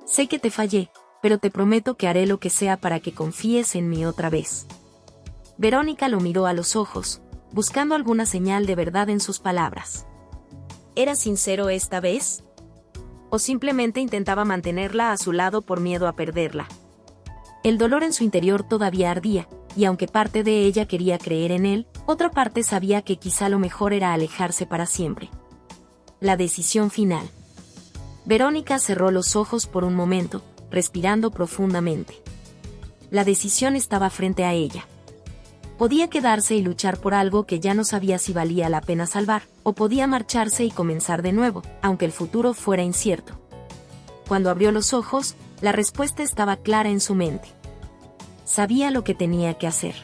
Sé que te fallé, pero te prometo que haré lo que sea para que confíes en mí otra vez. Verónica lo miró a los ojos, buscando alguna señal de verdad en sus palabras. ¿Era sincero esta vez? ¿O simplemente intentaba mantenerla a su lado por miedo a perderla? El dolor en su interior todavía ardía, y aunque parte de ella quería creer en él, otra parte sabía que quizá lo mejor era alejarse para siempre. La decisión final. Verónica cerró los ojos por un momento, respirando profundamente. La decisión estaba frente a ella. Podía quedarse y luchar por algo que ya no sabía si valía la pena salvar, o podía marcharse y comenzar de nuevo, aunque el futuro fuera incierto. Cuando abrió los ojos, la respuesta estaba clara en su mente. Sabía lo que tenía que hacer.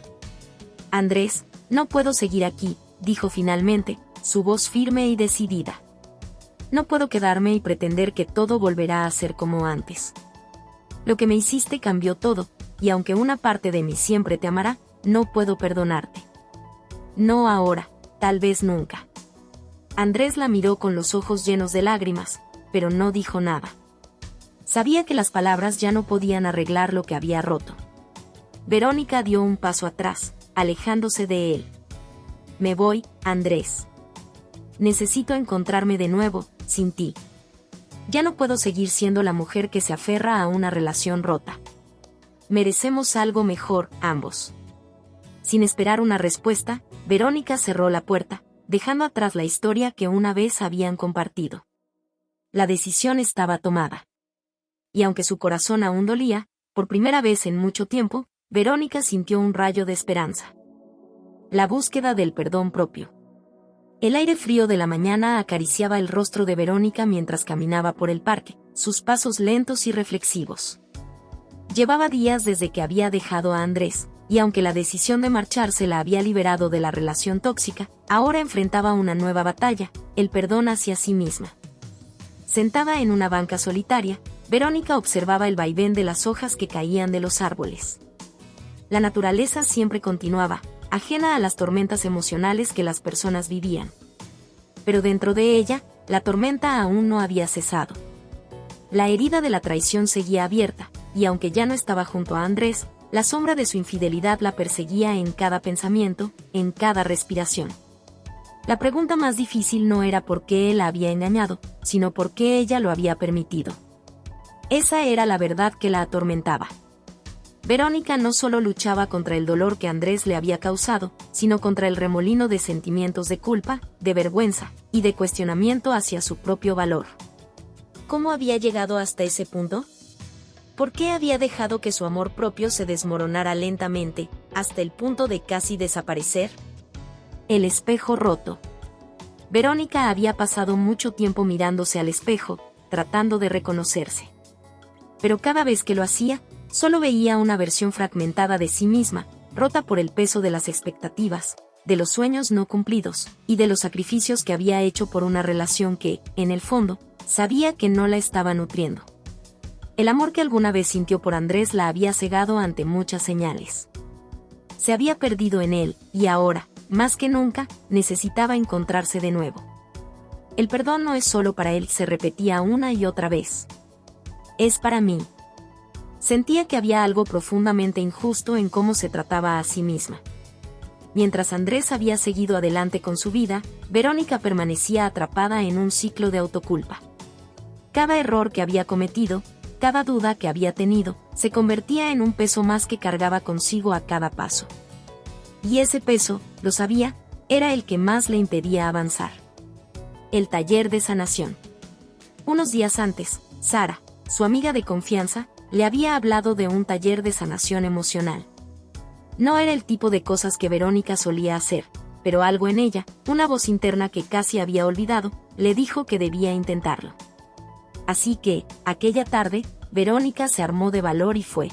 Andrés, no puedo seguir aquí, dijo finalmente, su voz firme y decidida. No puedo quedarme y pretender que todo volverá a ser como antes. Lo que me hiciste cambió todo, y aunque una parte de mí siempre te amará, no puedo perdonarte. No ahora, tal vez nunca. Andrés la miró con los ojos llenos de lágrimas, pero no dijo nada. Sabía que las palabras ya no podían arreglar lo que había roto. Verónica dio un paso atrás, alejándose de él. Me voy, Andrés. Necesito encontrarme de nuevo, sin ti. Ya no puedo seguir siendo la mujer que se aferra a una relación rota. Merecemos algo mejor, ambos. Sin esperar una respuesta, Verónica cerró la puerta, dejando atrás la historia que una vez habían compartido. La decisión estaba tomada. Y aunque su corazón aún dolía, por primera vez en mucho tiempo, Verónica sintió un rayo de esperanza. La búsqueda del perdón propio. El aire frío de la mañana acariciaba el rostro de Verónica mientras caminaba por el parque, sus pasos lentos y reflexivos. Llevaba días desde que había dejado a Andrés, y aunque la decisión de marcharse la había liberado de la relación tóxica, ahora enfrentaba una nueva batalla, el perdón hacia sí misma. Sentada en una banca solitaria, Verónica observaba el vaivén de las hojas que caían de los árboles. La naturaleza siempre continuaba, ajena a las tormentas emocionales que las personas vivían. Pero dentro de ella, la tormenta aún no había cesado. La herida de la traición seguía abierta, y aunque ya no estaba junto a Andrés, la sombra de su infidelidad la perseguía en cada pensamiento, en cada respiración. La pregunta más difícil no era por qué él la había engañado, sino por qué ella lo había permitido. Esa era la verdad que la atormentaba. Verónica no solo luchaba contra el dolor que Andrés le había causado, sino contra el remolino de sentimientos de culpa, de vergüenza y de cuestionamiento hacia su propio valor. ¿Cómo había llegado hasta ese punto? ¿Por qué había dejado que su amor propio se desmoronara lentamente, hasta el punto de casi desaparecer? El espejo roto. Verónica había pasado mucho tiempo mirándose al espejo, tratando de reconocerse. Pero cada vez que lo hacía, solo veía una versión fragmentada de sí misma, rota por el peso de las expectativas, de los sueños no cumplidos, y de los sacrificios que había hecho por una relación que, en el fondo, sabía que no la estaba nutriendo. El amor que alguna vez sintió por Andrés la había cegado ante muchas señales. Se había perdido en él, y ahora, más que nunca, necesitaba encontrarse de nuevo. El perdón no es solo para él, se repetía una y otra vez. Es para mí. Sentía que había algo profundamente injusto en cómo se trataba a sí misma. Mientras Andrés había seguido adelante con su vida, Verónica permanecía atrapada en un ciclo de autoculpa. Cada error que había cometido, cada duda que había tenido, se convertía en un peso más que cargaba consigo a cada paso. Y ese peso, lo sabía, era el que más le impedía avanzar. El taller de sanación. Unos días antes, Sara, su amiga de confianza, le había hablado de un taller de sanación emocional. No era el tipo de cosas que Verónica solía hacer, pero algo en ella, una voz interna que casi había olvidado, le dijo que debía intentarlo. Así que, aquella tarde, Verónica se armó de valor y fue.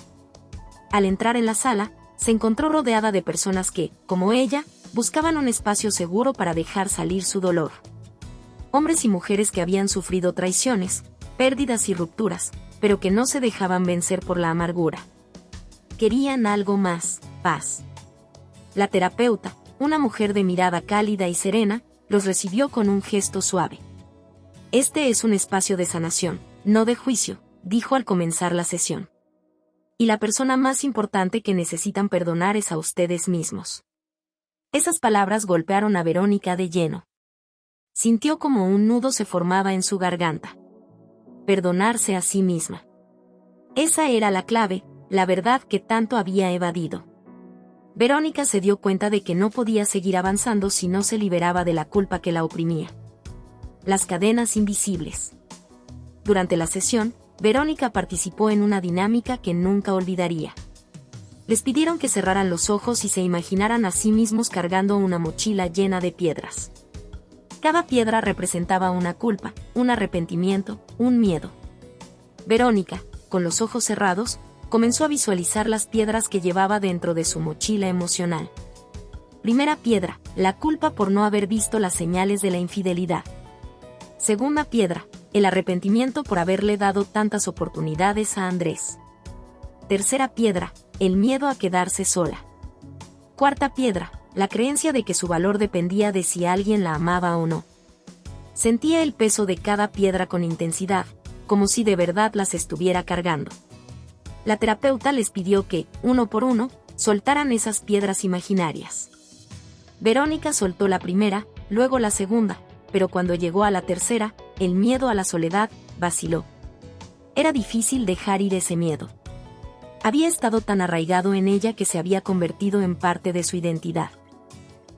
Al entrar en la sala, se encontró rodeada de personas que, como ella, buscaban un espacio seguro para dejar salir su dolor. Hombres y mujeres que habían sufrido traiciones, pérdidas y rupturas, pero que no se dejaban vencer por la amargura. Querían algo más, paz. La terapeuta, una mujer de mirada cálida y serena, los recibió con un gesto suave. Este es un espacio de sanación, no de juicio, dijo al comenzar la sesión. Y la persona más importante que necesitan perdonar es a ustedes mismos. Esas palabras golpearon a Verónica de lleno. Sintió como un nudo se formaba en su garganta. Perdonarse a sí misma. Esa era la clave, la verdad que tanto había evadido. Verónica se dio cuenta de que no podía seguir avanzando si no se liberaba de la culpa que la oprimía. Las cadenas invisibles. Durante la sesión, Verónica participó en una dinámica que nunca olvidaría. Les pidieron que cerraran los ojos y se imaginaran a sí mismos cargando una mochila llena de piedras. Cada piedra representaba una culpa, un arrepentimiento, un miedo. Verónica, con los ojos cerrados, comenzó a visualizar las piedras que llevaba dentro de su mochila emocional. Primera piedra, la culpa por no haber visto las señales de la infidelidad. Segunda piedra, el arrepentimiento por haberle dado tantas oportunidades a Andrés. Tercera piedra, el miedo a quedarse sola. Cuarta piedra, la creencia de que su valor dependía de si alguien la amaba o no. Sentía el peso de cada piedra con intensidad, como si de verdad las estuviera cargando. La terapeuta les pidió que, uno por uno, soltaran esas piedras imaginarias. Verónica soltó la primera, luego la segunda, pero cuando llegó a la tercera, el miedo a la soledad vaciló. Era difícil dejar ir ese miedo. Había estado tan arraigado en ella que se había convertido en parte de su identidad.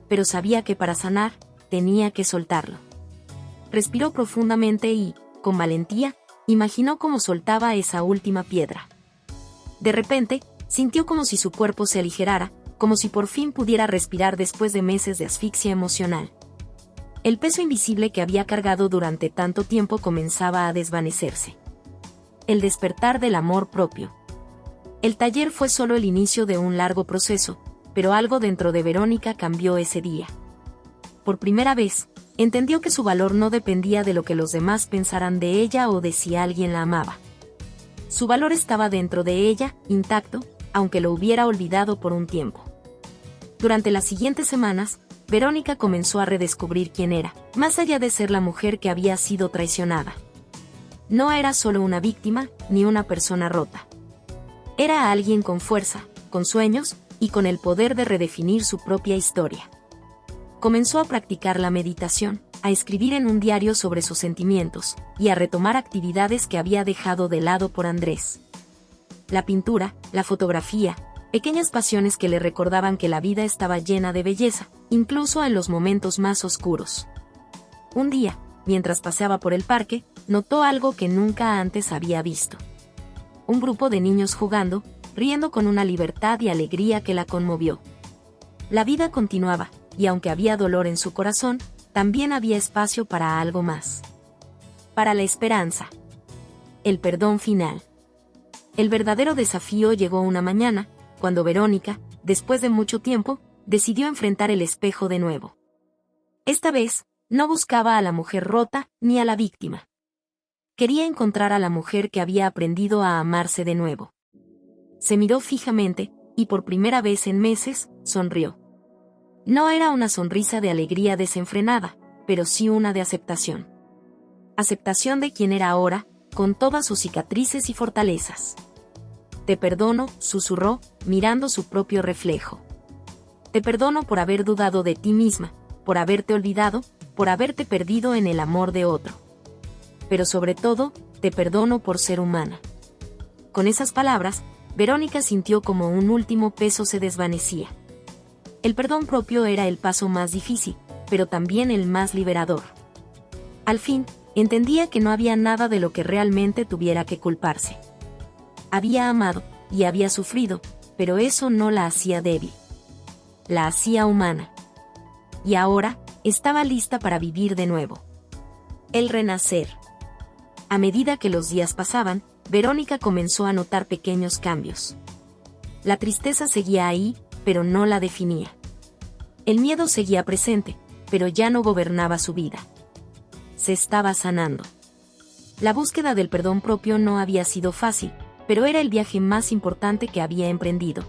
Pero sabía que para sanar, tenía que soltarlo. Respiró profundamente y, con valentía, imaginó cómo soltaba esa última piedra. De repente, sintió como si su cuerpo se aligerara, como si por fin pudiera respirar después de meses de asfixia emocional. El peso invisible que había cargado durante tanto tiempo comenzaba a desvanecerse. El despertar del amor propio. El taller fue solo el inicio de un largo proceso, pero algo dentro de Verónica cambió ese día. Por primera vez, entendió que su valor no dependía de lo que los demás pensaran de ella o de si alguien la amaba. Su valor estaba dentro de ella, intacto, aunque lo hubiera olvidado por un tiempo. Durante las siguientes semanas, Verónica comenzó a redescubrir quién era, más allá de ser la mujer que había sido traicionada. No era solo una víctima, ni una persona rota. Era alguien con fuerza, con sueños, y con el poder de redefinir su propia historia. Comenzó a practicar la meditación, a escribir en un diario sobre sus sentimientos, y a retomar actividades que había dejado de lado por Andrés. La pintura, la fotografía, pequeñas pasiones que le recordaban que la vida estaba llena de belleza, incluso en los momentos más oscuros. Un día, mientras paseaba por el parque, notó algo que nunca antes había visto. Un grupo de niños jugando, riendo con una libertad y alegría que la conmovió. La vida continuaba, y aunque había dolor en su corazón, también había espacio para algo más. Para la esperanza. El perdón final. El verdadero desafío llegó una mañana, cuando Verónica, después de mucho tiempo, decidió enfrentar el espejo de nuevo. Esta vez, no buscaba a la mujer rota, ni a la víctima. Quería encontrar a la mujer que había aprendido a amarse de nuevo. Se miró fijamente, y por primera vez en meses, sonrió. No era una sonrisa de alegría desenfrenada, pero sí una de aceptación. Aceptación de quien era ahora, con todas sus cicatrices y fortalezas. Te perdono, susurró, mirando su propio reflejo. Te perdono por haber dudado de ti misma, por haberte olvidado, por haberte perdido en el amor de otro. Pero sobre todo, te perdono por ser humana. Con esas palabras, Verónica sintió como un último peso se desvanecía. El perdón propio era el paso más difícil, pero también el más liberador. Al fin, entendía que no había nada de lo que realmente tuviera que culparse. Había amado, y había sufrido, pero eso no la hacía débil. La hacía humana. Y ahora, estaba lista para vivir de nuevo. El renacer. A medida que los días pasaban, Verónica comenzó a notar pequeños cambios. La tristeza seguía ahí, pero no la definía. El miedo seguía presente, pero ya no gobernaba su vida. Se estaba sanando. La búsqueda del perdón propio no había sido fácil, pero era el viaje más importante que había emprendido.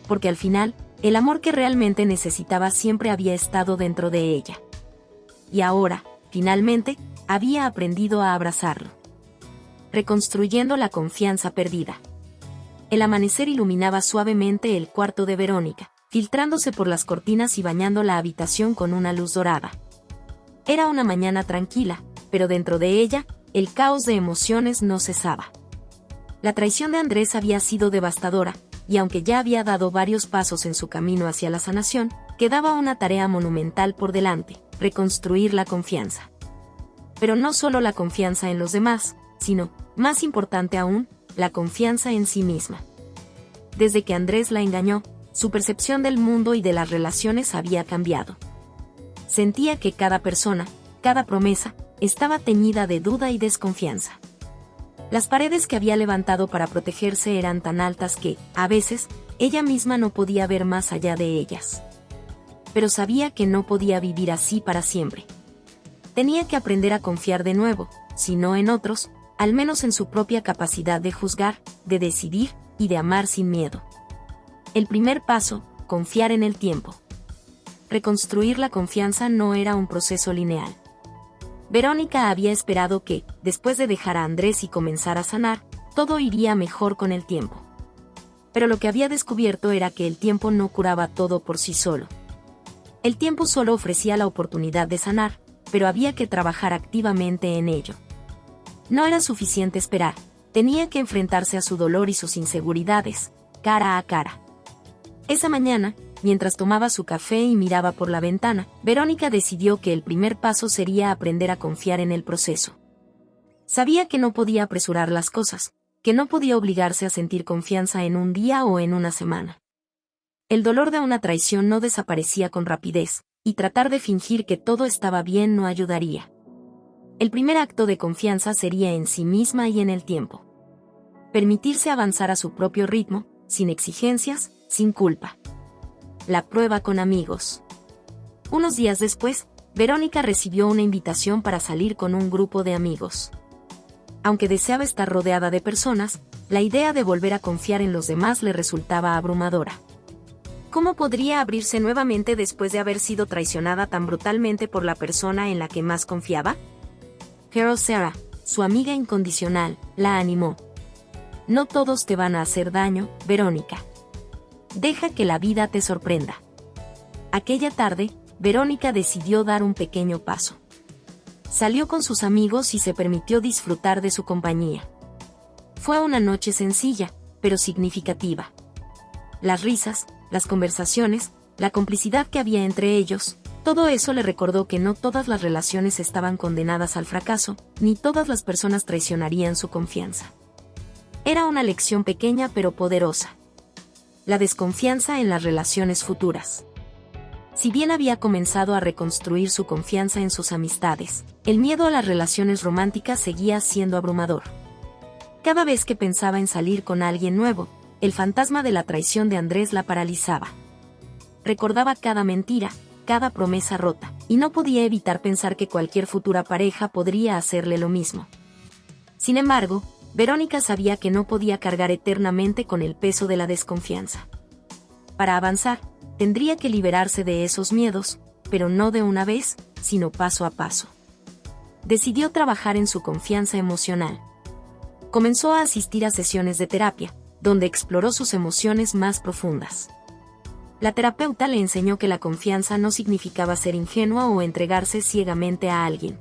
Porque al final, el amor que realmente necesitaba siempre había estado dentro de ella. Y ahora, finalmente, había aprendido a abrazarlo. Reconstruyendo la confianza perdida. El amanecer iluminaba suavemente el cuarto de Verónica, filtrándose por las cortinas y bañando la habitación con una luz dorada. Era una mañana tranquila, pero dentro de ella, el caos de emociones no cesaba. La traición de Andrés había sido devastadora, y aunque ya había dado varios pasos en su camino hacia la sanación, quedaba una tarea monumental por delante: reconstruir la confianza. Pero no solo la confianza en los demás, sino, más importante aún, la confianza en sí misma. Desde que Andrés la engañó, su percepción del mundo y de las relaciones había cambiado. Sentía que cada persona, cada promesa, estaba teñida de duda y desconfianza. Las paredes que había levantado para protegerse eran tan altas que, a veces, ella misma no podía ver más allá de ellas. Pero sabía que no podía vivir así para siempre. Tenía que aprender a confiar de nuevo, si no en otros, al menos en su propia capacidad de juzgar, de decidir y de amar sin miedo. El primer paso: confiar en el tiempo. Reconstruir la confianza no era un proceso lineal. Verónica había esperado que, después de dejar a Andrés y comenzar a sanar, todo iría mejor con el tiempo. Pero lo que había descubierto era que el tiempo no curaba todo por sí solo. El tiempo solo ofrecía la oportunidad de sanar, pero había que trabajar activamente en ello. No era suficiente esperar, tenía que enfrentarse a su dolor y sus inseguridades, cara a cara. Esa mañana, mientras tomaba su café y miraba por la ventana, Verónica decidió que el primer paso sería aprender a confiar en el proceso. Sabía que no podía apresurar las cosas, que no podía obligarse a sentir confianza en un día o en una semana. El dolor de una traición no desaparecía con rapidez, y tratar de fingir que todo estaba bien no ayudaría. El primer acto de confianza sería en sí misma y en el tiempo. Permitirse avanzar a su propio ritmo, sin exigencias, sin culpa. La prueba con amigos. Unos días después, Verónica recibió una invitación para salir con un grupo de amigos. Aunque deseaba estar rodeada de personas, la idea de volver a confiar en los demás le resultaba abrumadora. ¿Cómo podría abrirse nuevamente después de haber sido traicionada tan brutalmente por la persona en la que más confiaba? Pero Sarah, su amiga incondicional, la animó. No todos te van a hacer daño, Verónica. Deja que la vida te sorprenda. Aquella tarde, Verónica decidió dar un pequeño paso. Salió con sus amigos y se permitió disfrutar de su compañía. Fue una noche sencilla, pero significativa. Las risas, las conversaciones, la complicidad que había entre ellos, todo eso le recordó que no todas las relaciones estaban condenadas al fracaso, ni todas las personas traicionarían su confianza. Era una lección pequeña pero poderosa. La desconfianza en las relaciones futuras. Si bien había comenzado a reconstruir su confianza en sus amistades, el miedo a las relaciones románticas seguía siendo abrumador. Cada vez que pensaba en salir con alguien nuevo, el fantasma de la traición de Andrés la paralizaba. Recordaba cada mentira, cada promesa rota, y no podía evitar pensar que cualquier futura pareja podría hacerle lo mismo. Sin embargo, Verónica sabía que no podía cargar eternamente con el peso de la desconfianza. Para avanzar, tendría que liberarse de esos miedos, pero no de una vez, sino paso a paso. Decidió trabajar en su confianza emocional. Comenzó a asistir a sesiones de terapia, donde exploró sus emociones más profundas. La terapeuta le enseñó que la confianza no significaba ser ingenua o entregarse ciegamente a alguien.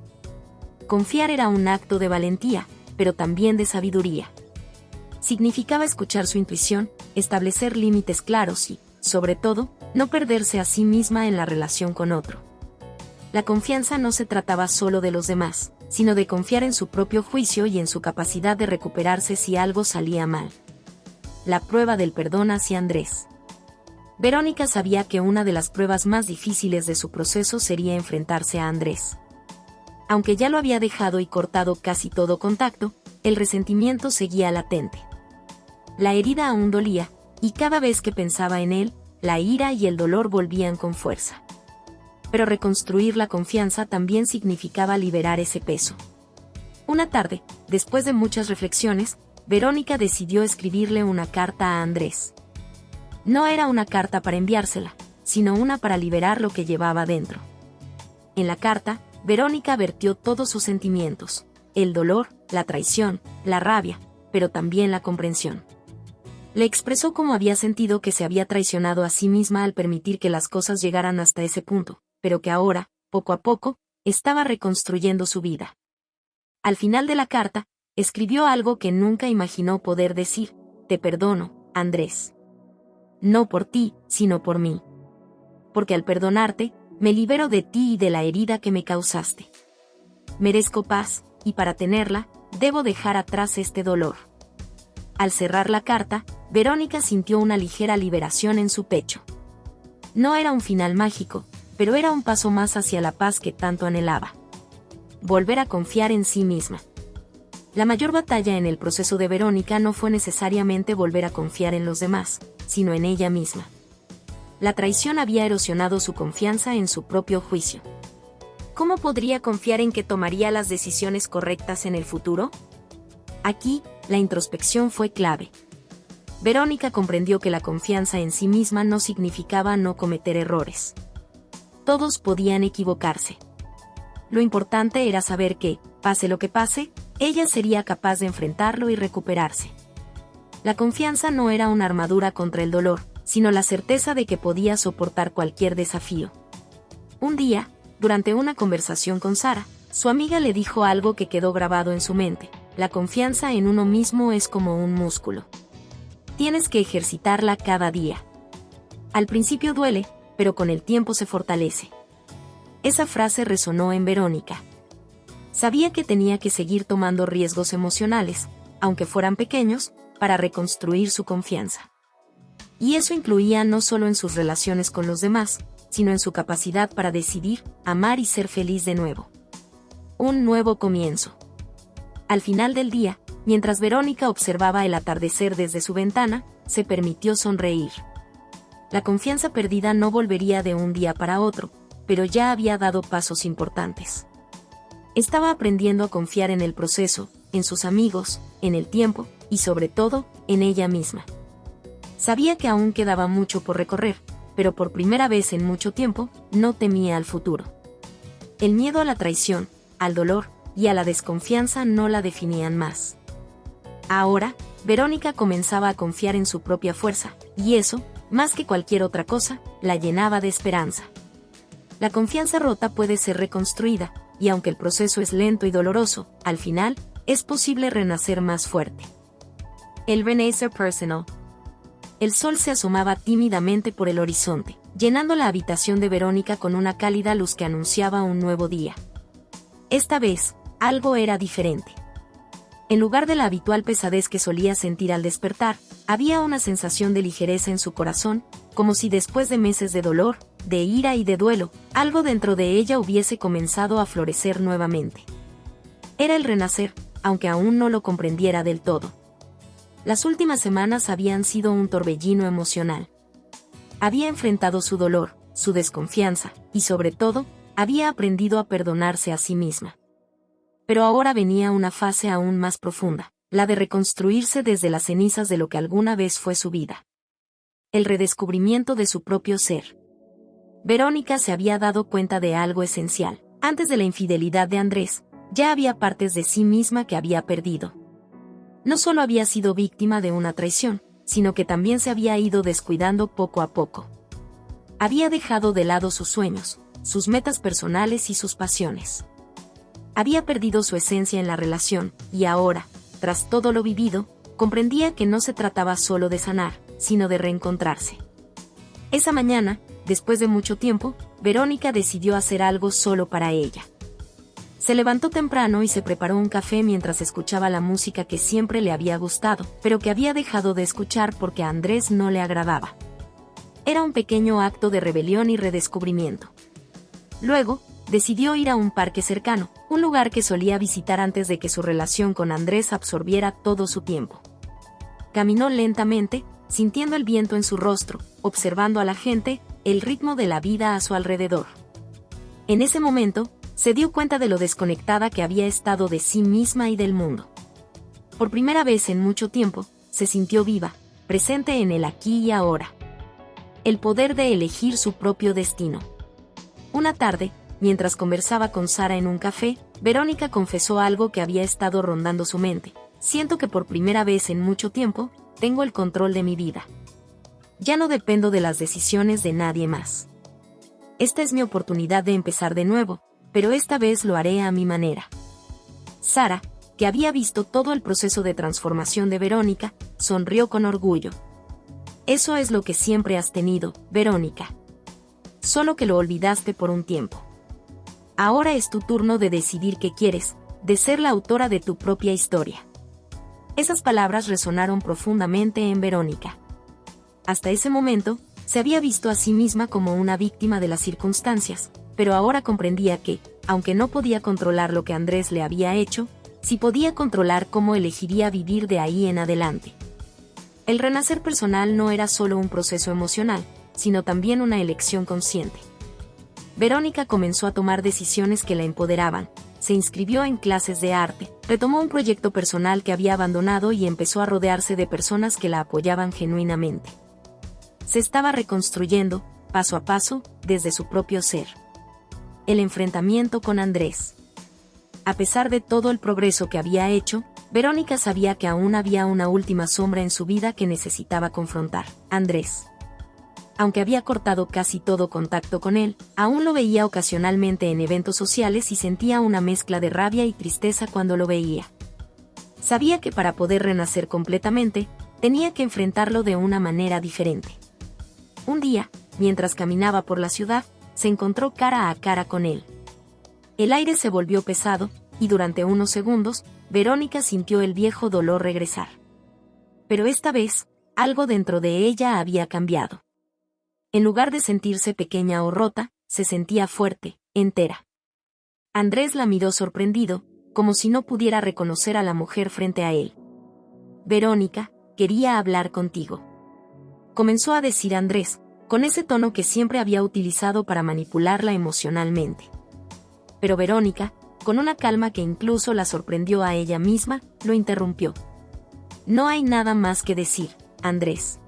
Confiar era un acto de valentía, pero también de sabiduría. Significaba escuchar su intuición, establecer límites claros y, sobre todo, no perderse a sí misma en la relación con otro. La confianza no se trataba solo de los demás, sino de confiar en su propio juicio y en su capacidad de recuperarse si algo salía mal. La prueba del perdón hacia Andrés. Verónica sabía que una de las pruebas más difíciles de su proceso sería enfrentarse a Andrés. Aunque ya lo había dejado y cortado casi todo contacto, el resentimiento seguía latente. La herida aún dolía, y cada vez que pensaba en él, la ira y el dolor volvían con fuerza. Pero reconstruir la confianza también significaba liberar ese peso. Una tarde, después de muchas reflexiones, Verónica decidió escribirle una carta a Andrés. No era una carta para enviársela, sino una para liberar lo que llevaba dentro. En la carta, Verónica vertió todos sus sentimientos: el dolor, la traición, la rabia, pero también la comprensión. Le expresó cómo había sentido que se había traicionado a sí misma al permitir que las cosas llegaran hasta ese punto, pero que ahora, poco a poco, estaba reconstruyendo su vida. Al final de la carta, escribió algo que nunca imaginó poder decir: te perdono, Andrés. No por ti, sino por mí. Porque al perdonarte, me libero de ti y de la herida que me causaste. Merezco paz, y para tenerla, debo dejar atrás este dolor. Al cerrar la carta, Verónica sintió una ligera liberación en su pecho. No era un final mágico, pero era un paso más hacia la paz que tanto anhelaba. Volver a confiar en sí misma. La mayor batalla en el proceso de Verónica no fue necesariamente volver a confiar en los demás, sino en ella misma. La traición había erosionado su confianza en su propio juicio. ¿Cómo podría confiar en que tomaría las decisiones correctas en el futuro? Aquí, la introspección fue clave. Verónica comprendió que la confianza en sí misma no significaba no cometer errores. Todos podían equivocarse. Lo importante era saber que, pase lo que pase, ella sería capaz de enfrentarlo y recuperarse. La confianza no era una armadura contra el dolor, sino la certeza de que podía soportar cualquier desafío. Un día, durante una conversación con Sara, su amiga le dijo algo que quedó grabado en su mente: la confianza en uno mismo es como un músculo. Tienes que ejercitarla cada día. Al principio duele, pero con el tiempo se fortalece. Esa frase resonó en Verónica. Sabía que tenía que seguir tomando riesgos emocionales, aunque fueran pequeños, para reconstruir su confianza. Y eso incluía no solo en sus relaciones con los demás, sino en su capacidad para decidir, amar y ser feliz de nuevo. Un nuevo comienzo. Al final del día, mientras Verónica observaba el atardecer desde su ventana, se permitió sonreír. La confianza perdida no volvería de un día para otro, pero ya había dado pasos importantes. Estaba aprendiendo a confiar en el proceso, en sus amigos, en el tiempo, y sobre todo, en ella misma. Sabía que aún quedaba mucho por recorrer, pero por primera vez en mucho tiempo, no temía al futuro. El miedo a la traición, al dolor y a la desconfianza no la definían más. Ahora, Verónica comenzaba a confiar en su propia fuerza, y eso, más que cualquier otra cosa, la llenaba de esperanza. La confianza rota puede ser reconstruida, y aunque el proceso es lento y doloroso, al final, es posible renacer más fuerte. El Renaissance Personal. El sol se asomaba tímidamente por el horizonte, llenando la habitación de Verónica con una cálida luz que anunciaba un nuevo día. Esta vez, algo era diferente. En lugar de la habitual pesadez que solía sentir al despertar, había una sensación de ligereza en su corazón, como si después de meses de dolor, de ira y de duelo, algo dentro de ella hubiese comenzado a florecer nuevamente. Era el renacer, aunque aún no lo comprendiera del todo. Las últimas semanas habían sido un torbellino emocional. Había enfrentado su dolor, su desconfianza, y sobre todo, había aprendido a perdonarse a sí misma. Pero ahora venía una fase aún más profunda, la de reconstruirse desde las cenizas de lo que alguna vez fue su vida. El redescubrimiento de su propio ser. Verónica se había dado cuenta de algo esencial. Antes de la infidelidad de Andrés, ya había partes de sí misma que había perdido. No solo había sido víctima de una traición, sino que también se había ido descuidando poco a poco. Había dejado de lado sus sueños, sus metas personales y sus pasiones. Había perdido su esencia en la relación, y ahora, tras todo lo vivido, comprendía que no se trataba solo de sanar, sino de reencontrarse. Esa mañana, después de mucho tiempo, Verónica decidió hacer algo solo para ella. Se levantó temprano y se preparó un café mientras escuchaba la música que siempre le había gustado, pero que había dejado de escuchar porque a Andrés no le agradaba. Era un pequeño acto de rebelión y redescubrimiento. Luego, decidió ir a un parque cercano, un lugar que solía visitar antes de que su relación con Andrés absorbiera todo su tiempo. Caminó lentamente, sintiendo el viento en su rostro, observando a la gente, el ritmo de la vida a su alrededor. En ese momento, se dio cuenta de lo desconectada que había estado de sí misma y del mundo. Por primera vez en mucho tiempo, se sintió viva, presente en el aquí y ahora. El poder de elegir su propio destino. Una tarde, mientras conversaba con Sara en un café, Verónica confesó algo que había estado rondando su mente. Siento que por primera vez en mucho tiempo, tengo el control de mi vida. Ya no dependo de las decisiones de nadie más. Esta es mi oportunidad de empezar de nuevo, pero esta vez lo haré a mi manera. Sara, que había visto todo el proceso de transformación de Verónica, sonrió con orgullo. Eso es lo que siempre has tenido, Verónica. Solo que lo olvidaste por un tiempo. Ahora es tu turno de decidir qué quieres, de ser la autora de tu propia historia. Esas palabras resonaron profundamente en Verónica. Hasta ese momento, se había visto a sí misma como una víctima de las circunstancias, pero ahora comprendía que, aunque no podía controlar lo que Andrés le había hecho, sí podía controlar cómo elegiría vivir de ahí en adelante. El renacer personal no era solo un proceso emocional, sino también una elección consciente. Verónica comenzó a tomar decisiones que la empoderaban, se inscribió en clases de arte, retomó un proyecto personal que había abandonado y empezó a rodearse de personas que la apoyaban genuinamente. Se estaba reconstruyendo, paso a paso, desde su propio ser. El enfrentamiento con Andrés. A pesar de todo el progreso que había hecho, Verónica sabía que aún había una última sombra en su vida que necesitaba confrontar: Andrés. Aunque había cortado casi todo contacto con él, aún lo veía ocasionalmente en eventos sociales y sentía una mezcla de rabia y tristeza cuando lo veía. Sabía que para poder renacer completamente, tenía que enfrentarlo de una manera diferente. Un día, mientras caminaba por la ciudad, se encontró cara a cara con él. El aire se volvió pesado, y durante unos segundos, Verónica sintió el viejo dolor regresar. Pero esta vez, algo dentro de ella había cambiado. En lugar de sentirse pequeña o rota, se sentía fuerte, entera. Andrés la miró sorprendido, como si no pudiera reconocer a la mujer frente a él. Verónica, quería hablar contigo. Comenzó a decir Andrés, con ese tono que siempre había utilizado para manipularla emocionalmente. Pero Verónica, con una calma que incluso la sorprendió a ella misma, lo interrumpió. No hay nada más que decir, Andrés.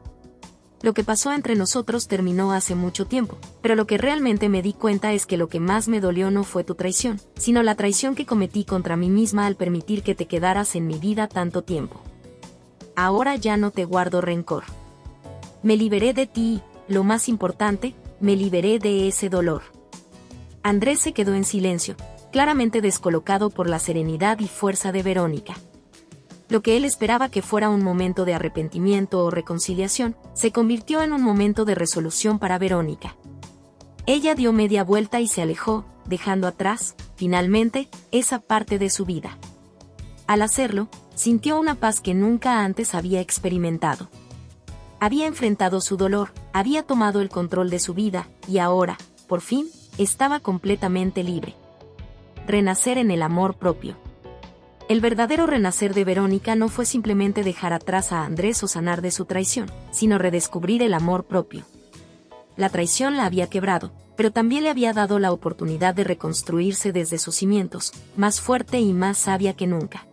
Lo que pasó entre nosotros terminó hace mucho tiempo, pero lo que realmente me di cuenta es que lo que más me dolió no fue tu traición, sino la traición que cometí contra mí misma al permitir que te quedaras en mi vida tanto tiempo. Ahora ya no te guardo rencor. Me liberé de ti y, lo más importante, me liberé de ese dolor. Andrés se quedó en silencio, claramente descolocado por la serenidad y fuerza de Verónica. Lo que él esperaba que fuera un momento de arrepentimiento o reconciliación, se convirtió en un momento de resolución para Verónica. Ella dio media vuelta y se alejó, dejando atrás, finalmente, esa parte de su vida. Al hacerlo, sintió una paz que nunca antes había experimentado. Había enfrentado su dolor, había tomado el control de su vida, y ahora, por fin, estaba completamente libre. Renacer en el amor propio. El verdadero renacer de Verónica no fue simplemente dejar atrás a Andrés o sanar de su traición, sino redescubrir el amor propio. La traición la había quebrado, pero también le había dado la oportunidad de reconstruirse desde sus cimientos, más fuerte y más sabia que nunca.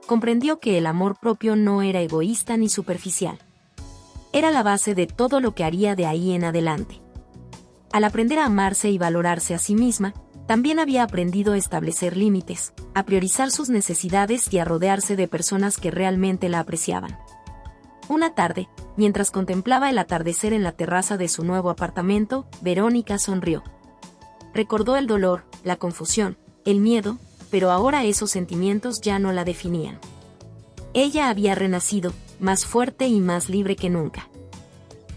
Comprendió que el amor propio no era egoísta ni superficial. Era la base de todo lo que haría de ahí en adelante. Al aprender a amarse y valorarse a sí misma, también había aprendido a establecer límites, a priorizar sus necesidades y a rodearse de personas que realmente la apreciaban. Una tarde, mientras contemplaba el atardecer en la terraza de su nuevo apartamento, Verónica sonrió. Recordó el dolor, la confusión, el miedo, pero ahora esos sentimientos ya no la definían. Ella había renacido, más fuerte y más libre que nunca.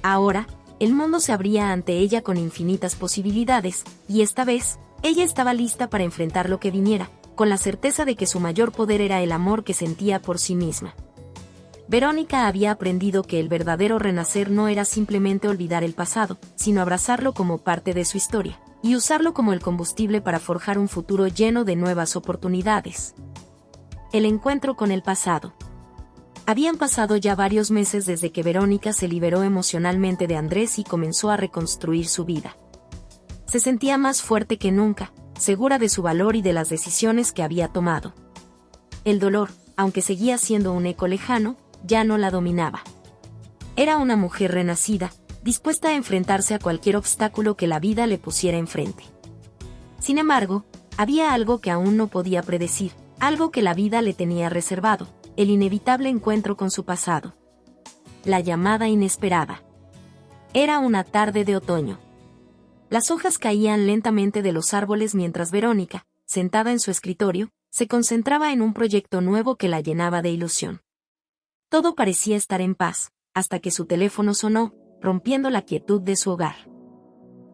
Ahora, el mundo se abría ante ella con infinitas posibilidades, y esta vez, ella estaba lista para enfrentar lo que viniera, con la certeza de que su mayor poder era el amor que sentía por sí misma. Verónica había aprendido que el verdadero renacer no era simplemente olvidar el pasado, sino abrazarlo como parte de su historia, y usarlo como el combustible para forjar un futuro lleno de nuevas oportunidades. El encuentro con el pasado. Habían pasado ya varios meses desde que Verónica se liberó emocionalmente de Andrés y comenzó a reconstruir su vida. Se sentía más fuerte que nunca, segura de su valor y de las decisiones que había tomado. El dolor, aunque seguía siendo un eco lejano, ya no la dominaba. Era una mujer renacida, dispuesta a enfrentarse a cualquier obstáculo que la vida le pusiera enfrente. Sin embargo, había algo que aún no podía predecir, algo que la vida le tenía reservado, el inevitable encuentro con su pasado. La llamada inesperada. Era una tarde de otoño. Las hojas caían lentamente de los árboles mientras Verónica, sentada en su escritorio, se concentraba en un proyecto nuevo que la llenaba de ilusión. Todo parecía estar en paz, hasta que su teléfono sonó, rompiendo la quietud de su hogar.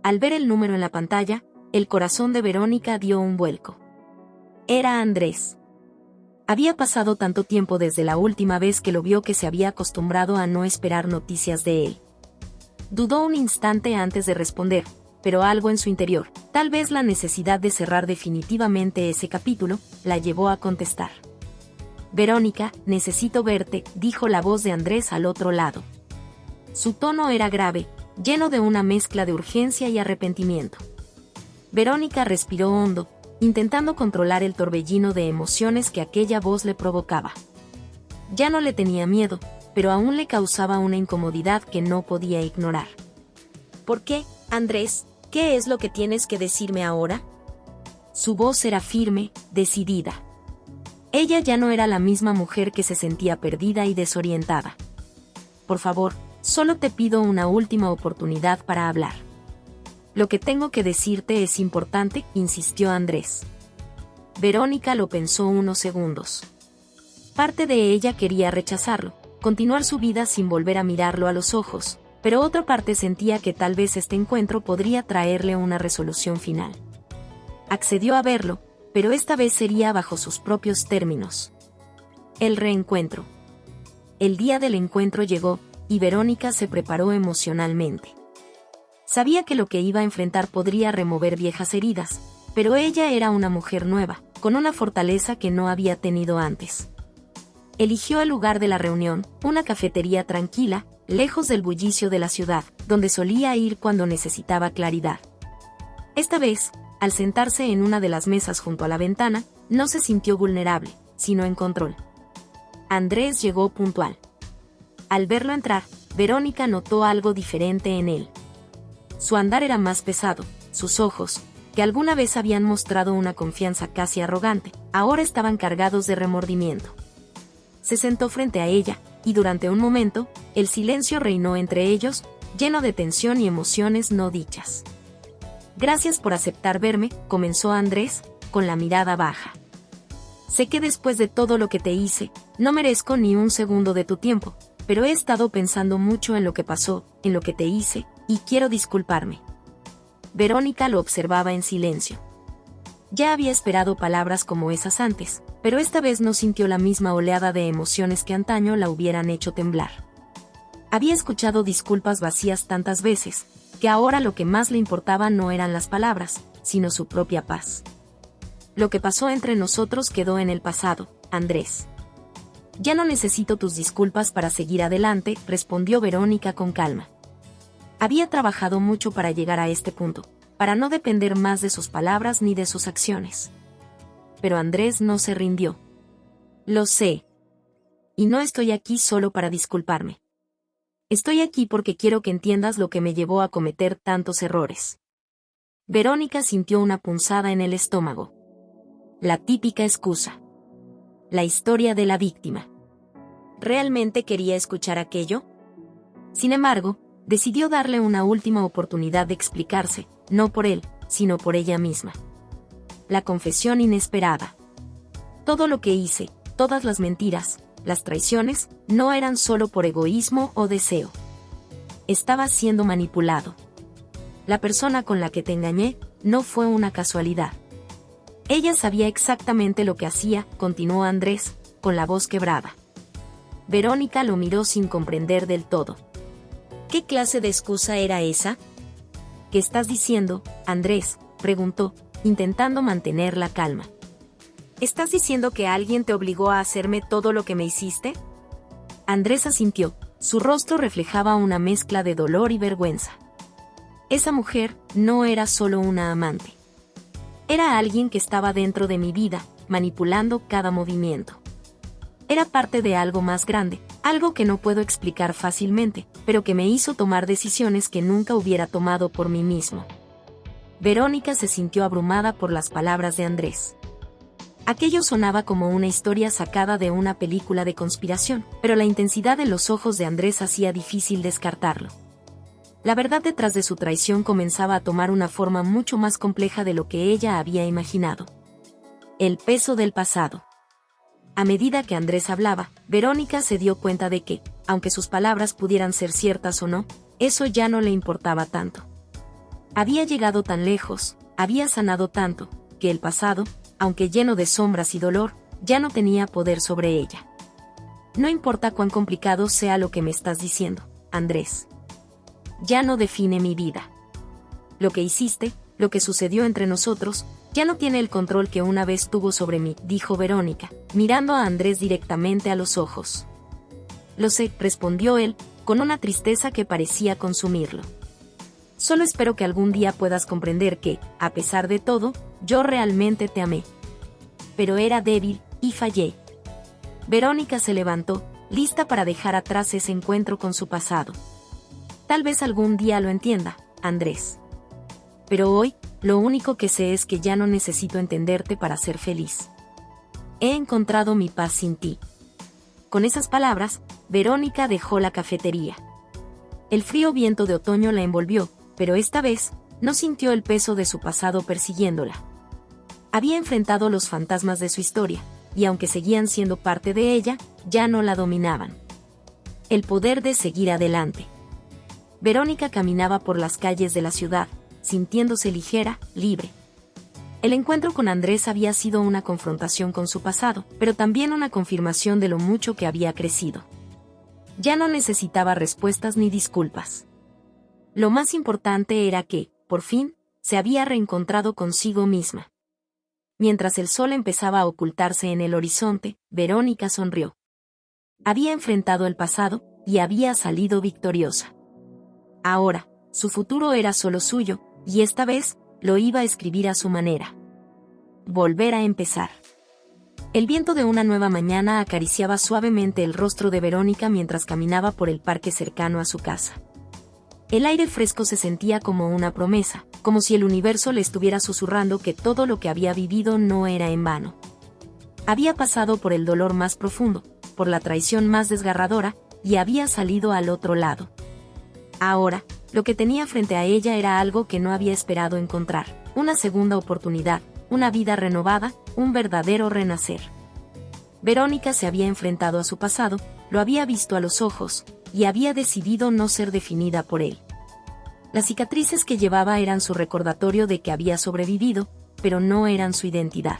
Al ver el número en la pantalla, el corazón de Verónica dio un vuelco. Era Andrés. Había pasado tanto tiempo desde la última vez que lo vio que se había acostumbrado a no esperar noticias de él. Dudó un instante antes de responder, pero algo en su interior, tal vez la necesidad de cerrar definitivamente ese capítulo, la llevó a contestar. «Verónica, necesito verte», dijo la voz de Andrés al otro lado. Su tono era grave, lleno de una mezcla de urgencia y arrepentimiento. Verónica respiró hondo, intentando controlar el torbellino de emociones que aquella voz le provocaba. Ya no le tenía miedo, pero aún le causaba una incomodidad que no podía ignorar. «¿Por qué, Andrés? ¿Qué es lo que tienes que decirme ahora?». Su voz era firme, decidida. Ella ya no era la misma mujer que se sentía perdida y desorientada. «Por favor, solo te pido una última oportunidad para hablar». «Lo que tengo que decirte es importante», insistió Andrés. Verónica lo pensó unos segundos. Parte de ella quería rechazarlo, continuar su vida sin volver a mirarlo a los ojos, pero otra parte sentía que tal vez este encuentro podría traerle una resolución final. Accedió a verlo, pero esta vez sería bajo sus propios términos. El reencuentro. El día del encuentro llegó, y Verónica se preparó emocionalmente. Sabía que lo que iba a enfrentar podría remover viejas heridas, pero ella era una mujer nueva, con una fortaleza que no había tenido antes. Eligió el lugar de la reunión, una cafetería tranquila, lejos del bullicio de la ciudad, donde solía ir cuando necesitaba claridad. Esta vez, al sentarse en una de las mesas junto a la ventana, no se sintió vulnerable, sino en control. Andrés llegó puntual. Al verlo entrar, Verónica notó algo diferente en él. Su andar era más pesado, sus ojos, que alguna vez habían mostrado una confianza casi arrogante, ahora estaban cargados de remordimiento. Se sentó frente a ella, y durante un momento, el silencio reinó entre ellos, lleno de tensión y emociones no dichas. «Gracias por aceptar verme», comenzó Andrés, con la mirada baja. «Sé que después de todo lo que te hice, no merezco ni un segundo de tu tiempo, pero he estado pensando mucho en lo que pasó, en lo que te hice, y quiero disculparme». Verónica lo observaba en silencio. Ya había esperado palabras como esas antes, pero esta vez no sintió la misma oleada de emociones que antaño la hubieran hecho temblar. Había escuchado disculpas vacías tantas veces, que ahora lo que más le importaba no eran las palabras, sino su propia paz. «Lo que pasó entre nosotros quedó en el pasado, Andrés. Ya no necesito tus disculpas para seguir adelante», respondió Verónica con calma. Había trabajado mucho para llegar a este punto, para no depender más de sus palabras ni de sus acciones. Pero Andrés no se rindió. «Lo sé. Y no estoy aquí solo para disculparme. Estoy aquí porque quiero que entiendas lo que me llevó a cometer tantos errores». Verónica sintió una punzada en el estómago. La típica excusa. La historia de la víctima. ¿Realmente quería escuchar aquello? Sin embargo, decidió darle una última oportunidad de explicarse, no por él, sino por ella misma. La confesión inesperada. Todo lo que hice, todas las mentiras, las traiciones, no eran solo por egoísmo o deseo. Estaba siendo manipulado. La persona con la que te engañé, no fue una casualidad. Ella sabía exactamente lo que hacía, continuó Andrés, con la voz quebrada. Verónica lo miró sin comprender del todo. ¿Qué clase de excusa era esa? ¿Qué estás diciendo, Andrés?, preguntó, intentando mantener la calma. ¿Estás diciendo que alguien te obligó a hacerme todo lo que me hiciste? Andrés asintió, su rostro reflejaba una mezcla de dolor y vergüenza. Esa mujer no era solo una amante. Era alguien que estaba dentro de mi vida, manipulando cada movimiento. Era parte de algo más grande, algo que no puedo explicar fácilmente, pero que me hizo tomar decisiones que nunca hubiera tomado por mí mismo. Verónica se sintió abrumada por las palabras de Andrés. Aquello sonaba como una historia sacada de una película de conspiración, pero la intensidad en los ojos de Andrés hacía difícil descartarlo. La verdad detrás de su traición comenzaba a tomar una forma mucho más compleja de lo que ella había imaginado. El peso del pasado. A medida que Andrés hablaba, Verónica se dio cuenta de que, aunque sus palabras pudieran ser ciertas o no, eso ya no le importaba tanto. Había llegado tan lejos, había sanado tanto, que el pasado, aunque lleno de sombras y dolor, ya no tenía poder sobre ella. No importa cuán complicado sea lo que me estás diciendo, Andrés. Ya no define mi vida. Lo que hiciste, lo que sucedió entre nosotros, ya no tiene el control que una vez tuvo sobre mí, dijo Verónica, mirando a Andrés directamente a los ojos. Lo sé, respondió él, con una tristeza que parecía consumirlo. Solo espero que algún día puedas comprender que, a pesar de todo, yo realmente te amé. Pero era débil, y fallé. Verónica se levantó, lista para dejar atrás ese encuentro con su pasado. Tal vez algún día lo entienda, Andrés. Pero hoy, lo único que sé es que ya no necesito entenderte para ser feliz. He encontrado mi paz sin ti. Con esas palabras, Verónica dejó la cafetería. El frío viento de otoño la envolvió, pero esta vez, no sintió el peso de su pasado persiguiéndola. Había enfrentado los fantasmas de su historia, y aunque seguían siendo parte de ella, ya no la dominaban. El poder de seguir adelante. Verónica caminaba por las calles de la ciudad, sintiéndose ligera, libre. El encuentro con Andrés había sido una confrontación con su pasado, pero también una confirmación de lo mucho que había crecido. Ya no necesitaba respuestas ni disculpas. Lo más importante era que, por fin, se había reencontrado consigo misma. Mientras el sol empezaba a ocultarse en el horizonte, Verónica sonrió. Había enfrentado el pasado, y había salido victoriosa. Ahora, su futuro era solo suyo, y esta vez, lo iba a escribir a su manera. Volver a empezar. El viento de una nueva mañana acariciaba suavemente el rostro de Verónica mientras caminaba por el parque cercano a su casa. El aire fresco se sentía como una promesa, como si el universo le estuviera susurrando que todo lo que había vivido no era en vano. Había pasado por el dolor más profundo, por la traición más desgarradora, y había salido al otro lado. Ahora, lo que tenía frente a ella era algo que no había esperado encontrar, una segunda oportunidad, una vida renovada, un verdadero renacer. Verónica se había enfrentado a su pasado, lo había visto a los ojos, y había decidido no ser definida por él. Las cicatrices que llevaba eran su recordatorio de que había sobrevivido, pero no eran su identidad.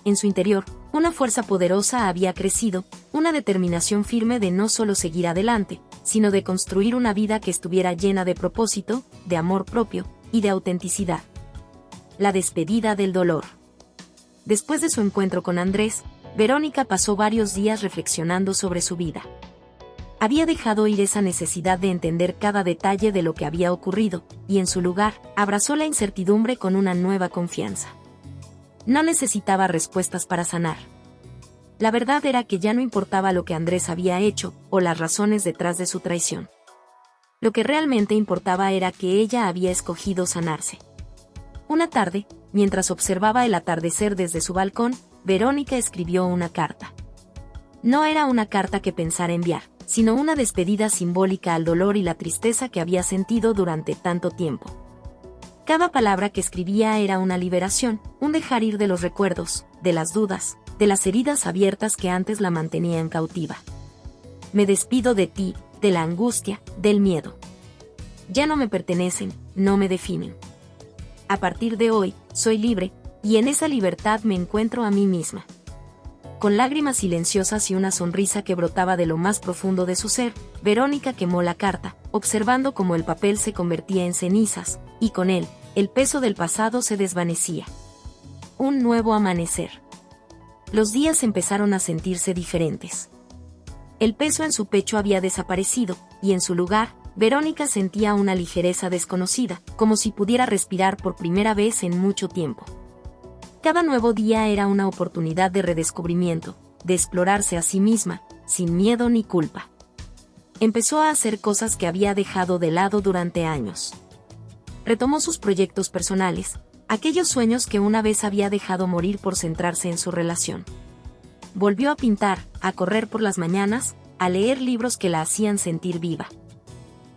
En su interior, una fuerza poderosa había crecido, una determinación firme de no solo seguir adelante, sino de construir una vida que estuviera llena de propósito, de amor propio y de autenticidad. La despedida del dolor. Después de su encuentro con Andrés, Verónica pasó varios días reflexionando sobre su vida. Había dejado ir esa necesidad de entender cada detalle de lo que había ocurrido, y en su lugar, abrazó la incertidumbre con una nueva confianza. No necesitaba respuestas para sanar. La verdad era que ya no importaba lo que Andrés había hecho, o las razones detrás de su traición. Lo que realmente importaba era que ella había escogido sanarse. Una tarde, mientras observaba el atardecer desde su balcón, Verónica escribió una carta. No era una carta que pensara enviar, sino una despedida simbólica al dolor y la tristeza que había sentido durante tanto tiempo. Cada palabra que escribía era una liberación, un dejar ir de los recuerdos, de las dudas, de las heridas abiertas que antes la mantenían cautiva. Me despido de ti, de la angustia, del miedo. Ya no me pertenecen, no me definen. A partir de hoy, soy libre, y en esa libertad me encuentro a mí misma. Con lágrimas silenciosas y una sonrisa que brotaba de lo más profundo de su ser, Verónica quemó la carta, observando cómo el papel se convertía en cenizas, y con él, el peso del pasado se desvanecía. Un nuevo amanecer. Los días empezaron a sentirse diferentes. El peso en su pecho había desaparecido, y en su lugar, Verónica sentía una ligereza desconocida, como si pudiera respirar por primera vez en mucho tiempo. Cada nuevo día era una oportunidad de redescubrimiento, de explorarse a sí misma, sin miedo ni culpa. Empezó a hacer cosas que había dejado de lado durante años. Retomó sus proyectos personales, aquellos sueños que una vez había dejado morir por centrarse en su relación. Volvió a pintar, a correr por las mañanas, a leer libros que la hacían sentir viva.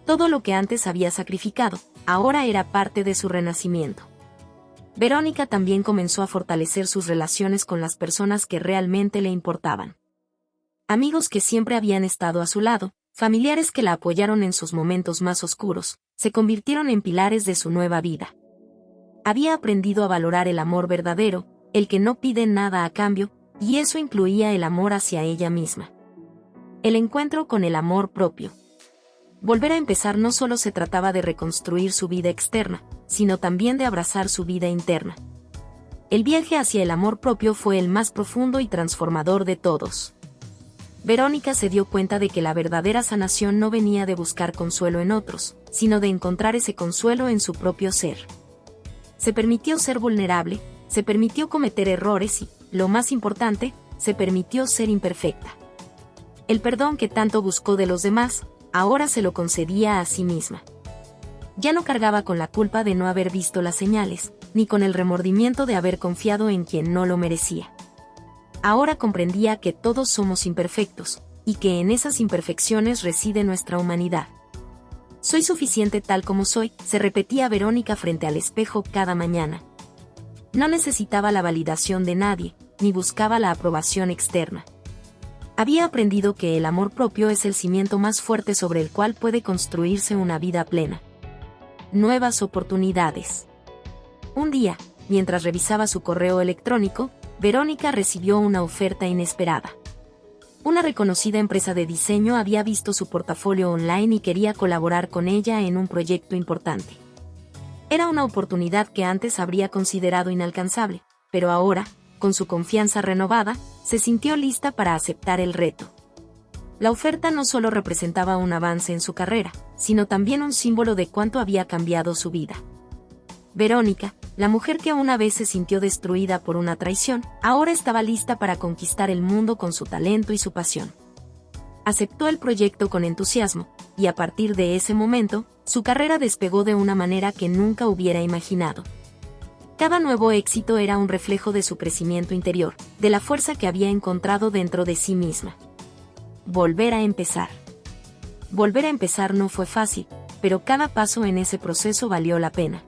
Todo lo que antes había sacrificado, ahora era parte de su renacimiento. Verónica también comenzó a fortalecer sus relaciones con las personas que realmente le importaban. Amigos que siempre habían estado a su lado, familiares que la apoyaron en sus momentos más oscuros, se convirtieron en pilares de su nueva vida. Había aprendido a valorar el amor verdadero, el que no pide nada a cambio, y eso incluía el amor hacia ella misma. El encuentro con el amor propio. Volver a empezar no solo se trataba de reconstruir su vida externa, sino también de abrazar su vida interna. El viaje hacia el amor propio fue el más profundo y transformador de todos. Verónica se dio cuenta de que la verdadera sanación no venía de buscar consuelo en otros, sino de encontrar ese consuelo en su propio ser. Se permitió ser vulnerable, se permitió cometer errores y, lo más importante, se permitió ser imperfecta. El perdón que tanto buscó de los demás, ahora se lo concedía a sí misma. Ya no cargaba con la culpa de no haber visto las señales, ni con el remordimiento de haber confiado en quien no lo merecía. Ahora comprendía que todos somos imperfectos, y que en esas imperfecciones reside nuestra humanidad. Soy suficiente tal como soy, se repetía Verónica frente al espejo cada mañana. No necesitaba la validación de nadie, ni buscaba la aprobación externa. Había aprendido que el amor propio es el cimiento más fuerte sobre el cual puede construirse una vida plena. Nuevas oportunidades. Un día, mientras revisaba su correo electrónico, Verónica recibió una oferta inesperada. Una reconocida empresa de diseño había visto su portafolio online y quería colaborar con ella en un proyecto importante. Era una oportunidad que antes habría considerado inalcanzable, pero ahora, con su confianza renovada, se sintió lista para aceptar el reto. La oferta no solo representaba un avance en su carrera, sino también un símbolo de cuánto había cambiado su vida. Verónica, la mujer que una vez se sintió destruida por una traición, ahora estaba lista para conquistar el mundo con su talento y su pasión. Aceptó el proyecto con entusiasmo, y a partir de ese momento, su carrera despegó de una manera que nunca hubiera imaginado. Cada nuevo éxito era un reflejo de su crecimiento interior, de la fuerza que había encontrado dentro de sí misma. Volver a empezar. Volver a empezar no fue fácil, pero cada paso en ese proceso valió la pena.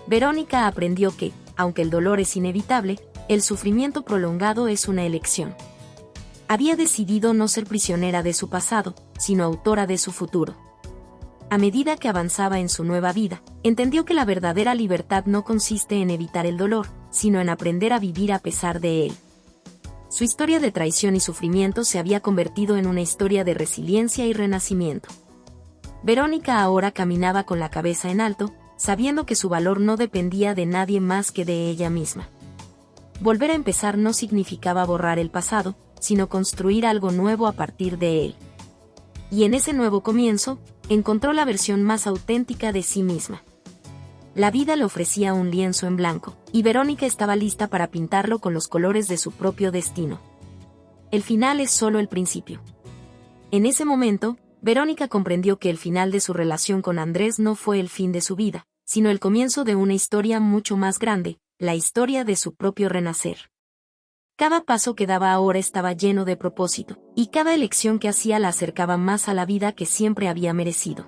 Verónica aprendió que, aunque el dolor es inevitable, el sufrimiento prolongado es una elección. Había decidido no ser prisionera de su pasado, sino autora de su futuro. A medida que avanzaba en su nueva vida, entendió que la verdadera libertad no consiste en evitar el dolor, sino en aprender a vivir a pesar de él. Su historia de traición y sufrimiento se había convertido en una historia de resiliencia y renacimiento. Verónica ahora caminaba con la cabeza en alto, sabiendo que su valor no dependía de nadie más que de ella misma. Volver a empezar no significaba borrar el pasado, sino construir algo nuevo a partir de él. Y en ese nuevo comienzo, encontró la versión más auténtica de sí misma. La vida le ofrecía un lienzo en blanco, y Verónica estaba lista para pintarlo con los colores de su propio destino. El final es solo el principio. En ese momento, Verónica comprendió que el final de su relación con Andrés no fue el fin de su vida, sino el comienzo de una historia mucho más grande, la historia de su propio renacer. Cada paso que daba ahora estaba lleno de propósito, y cada elección que hacía la acercaba más a la vida que siempre había merecido.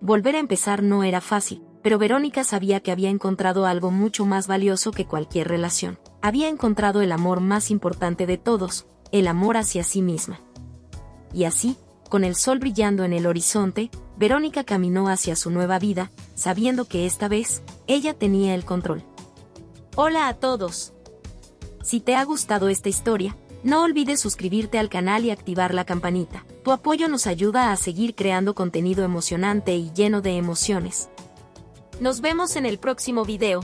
Volver a empezar no era fácil, pero Verónica sabía que había encontrado algo mucho más valioso que cualquier relación. Había encontrado el amor más importante de todos, el amor hacia sí misma. Y así, con el sol brillando en el horizonte, Verónica caminó hacia su nueva vida, sabiendo que esta vez, ella tenía el control. Hola a todos. Si te ha gustado esta historia, no olvides suscribirte al canal y activar la campanita. Tu apoyo nos ayuda a seguir creando contenido emocionante y lleno de emociones. Nos vemos en el próximo video.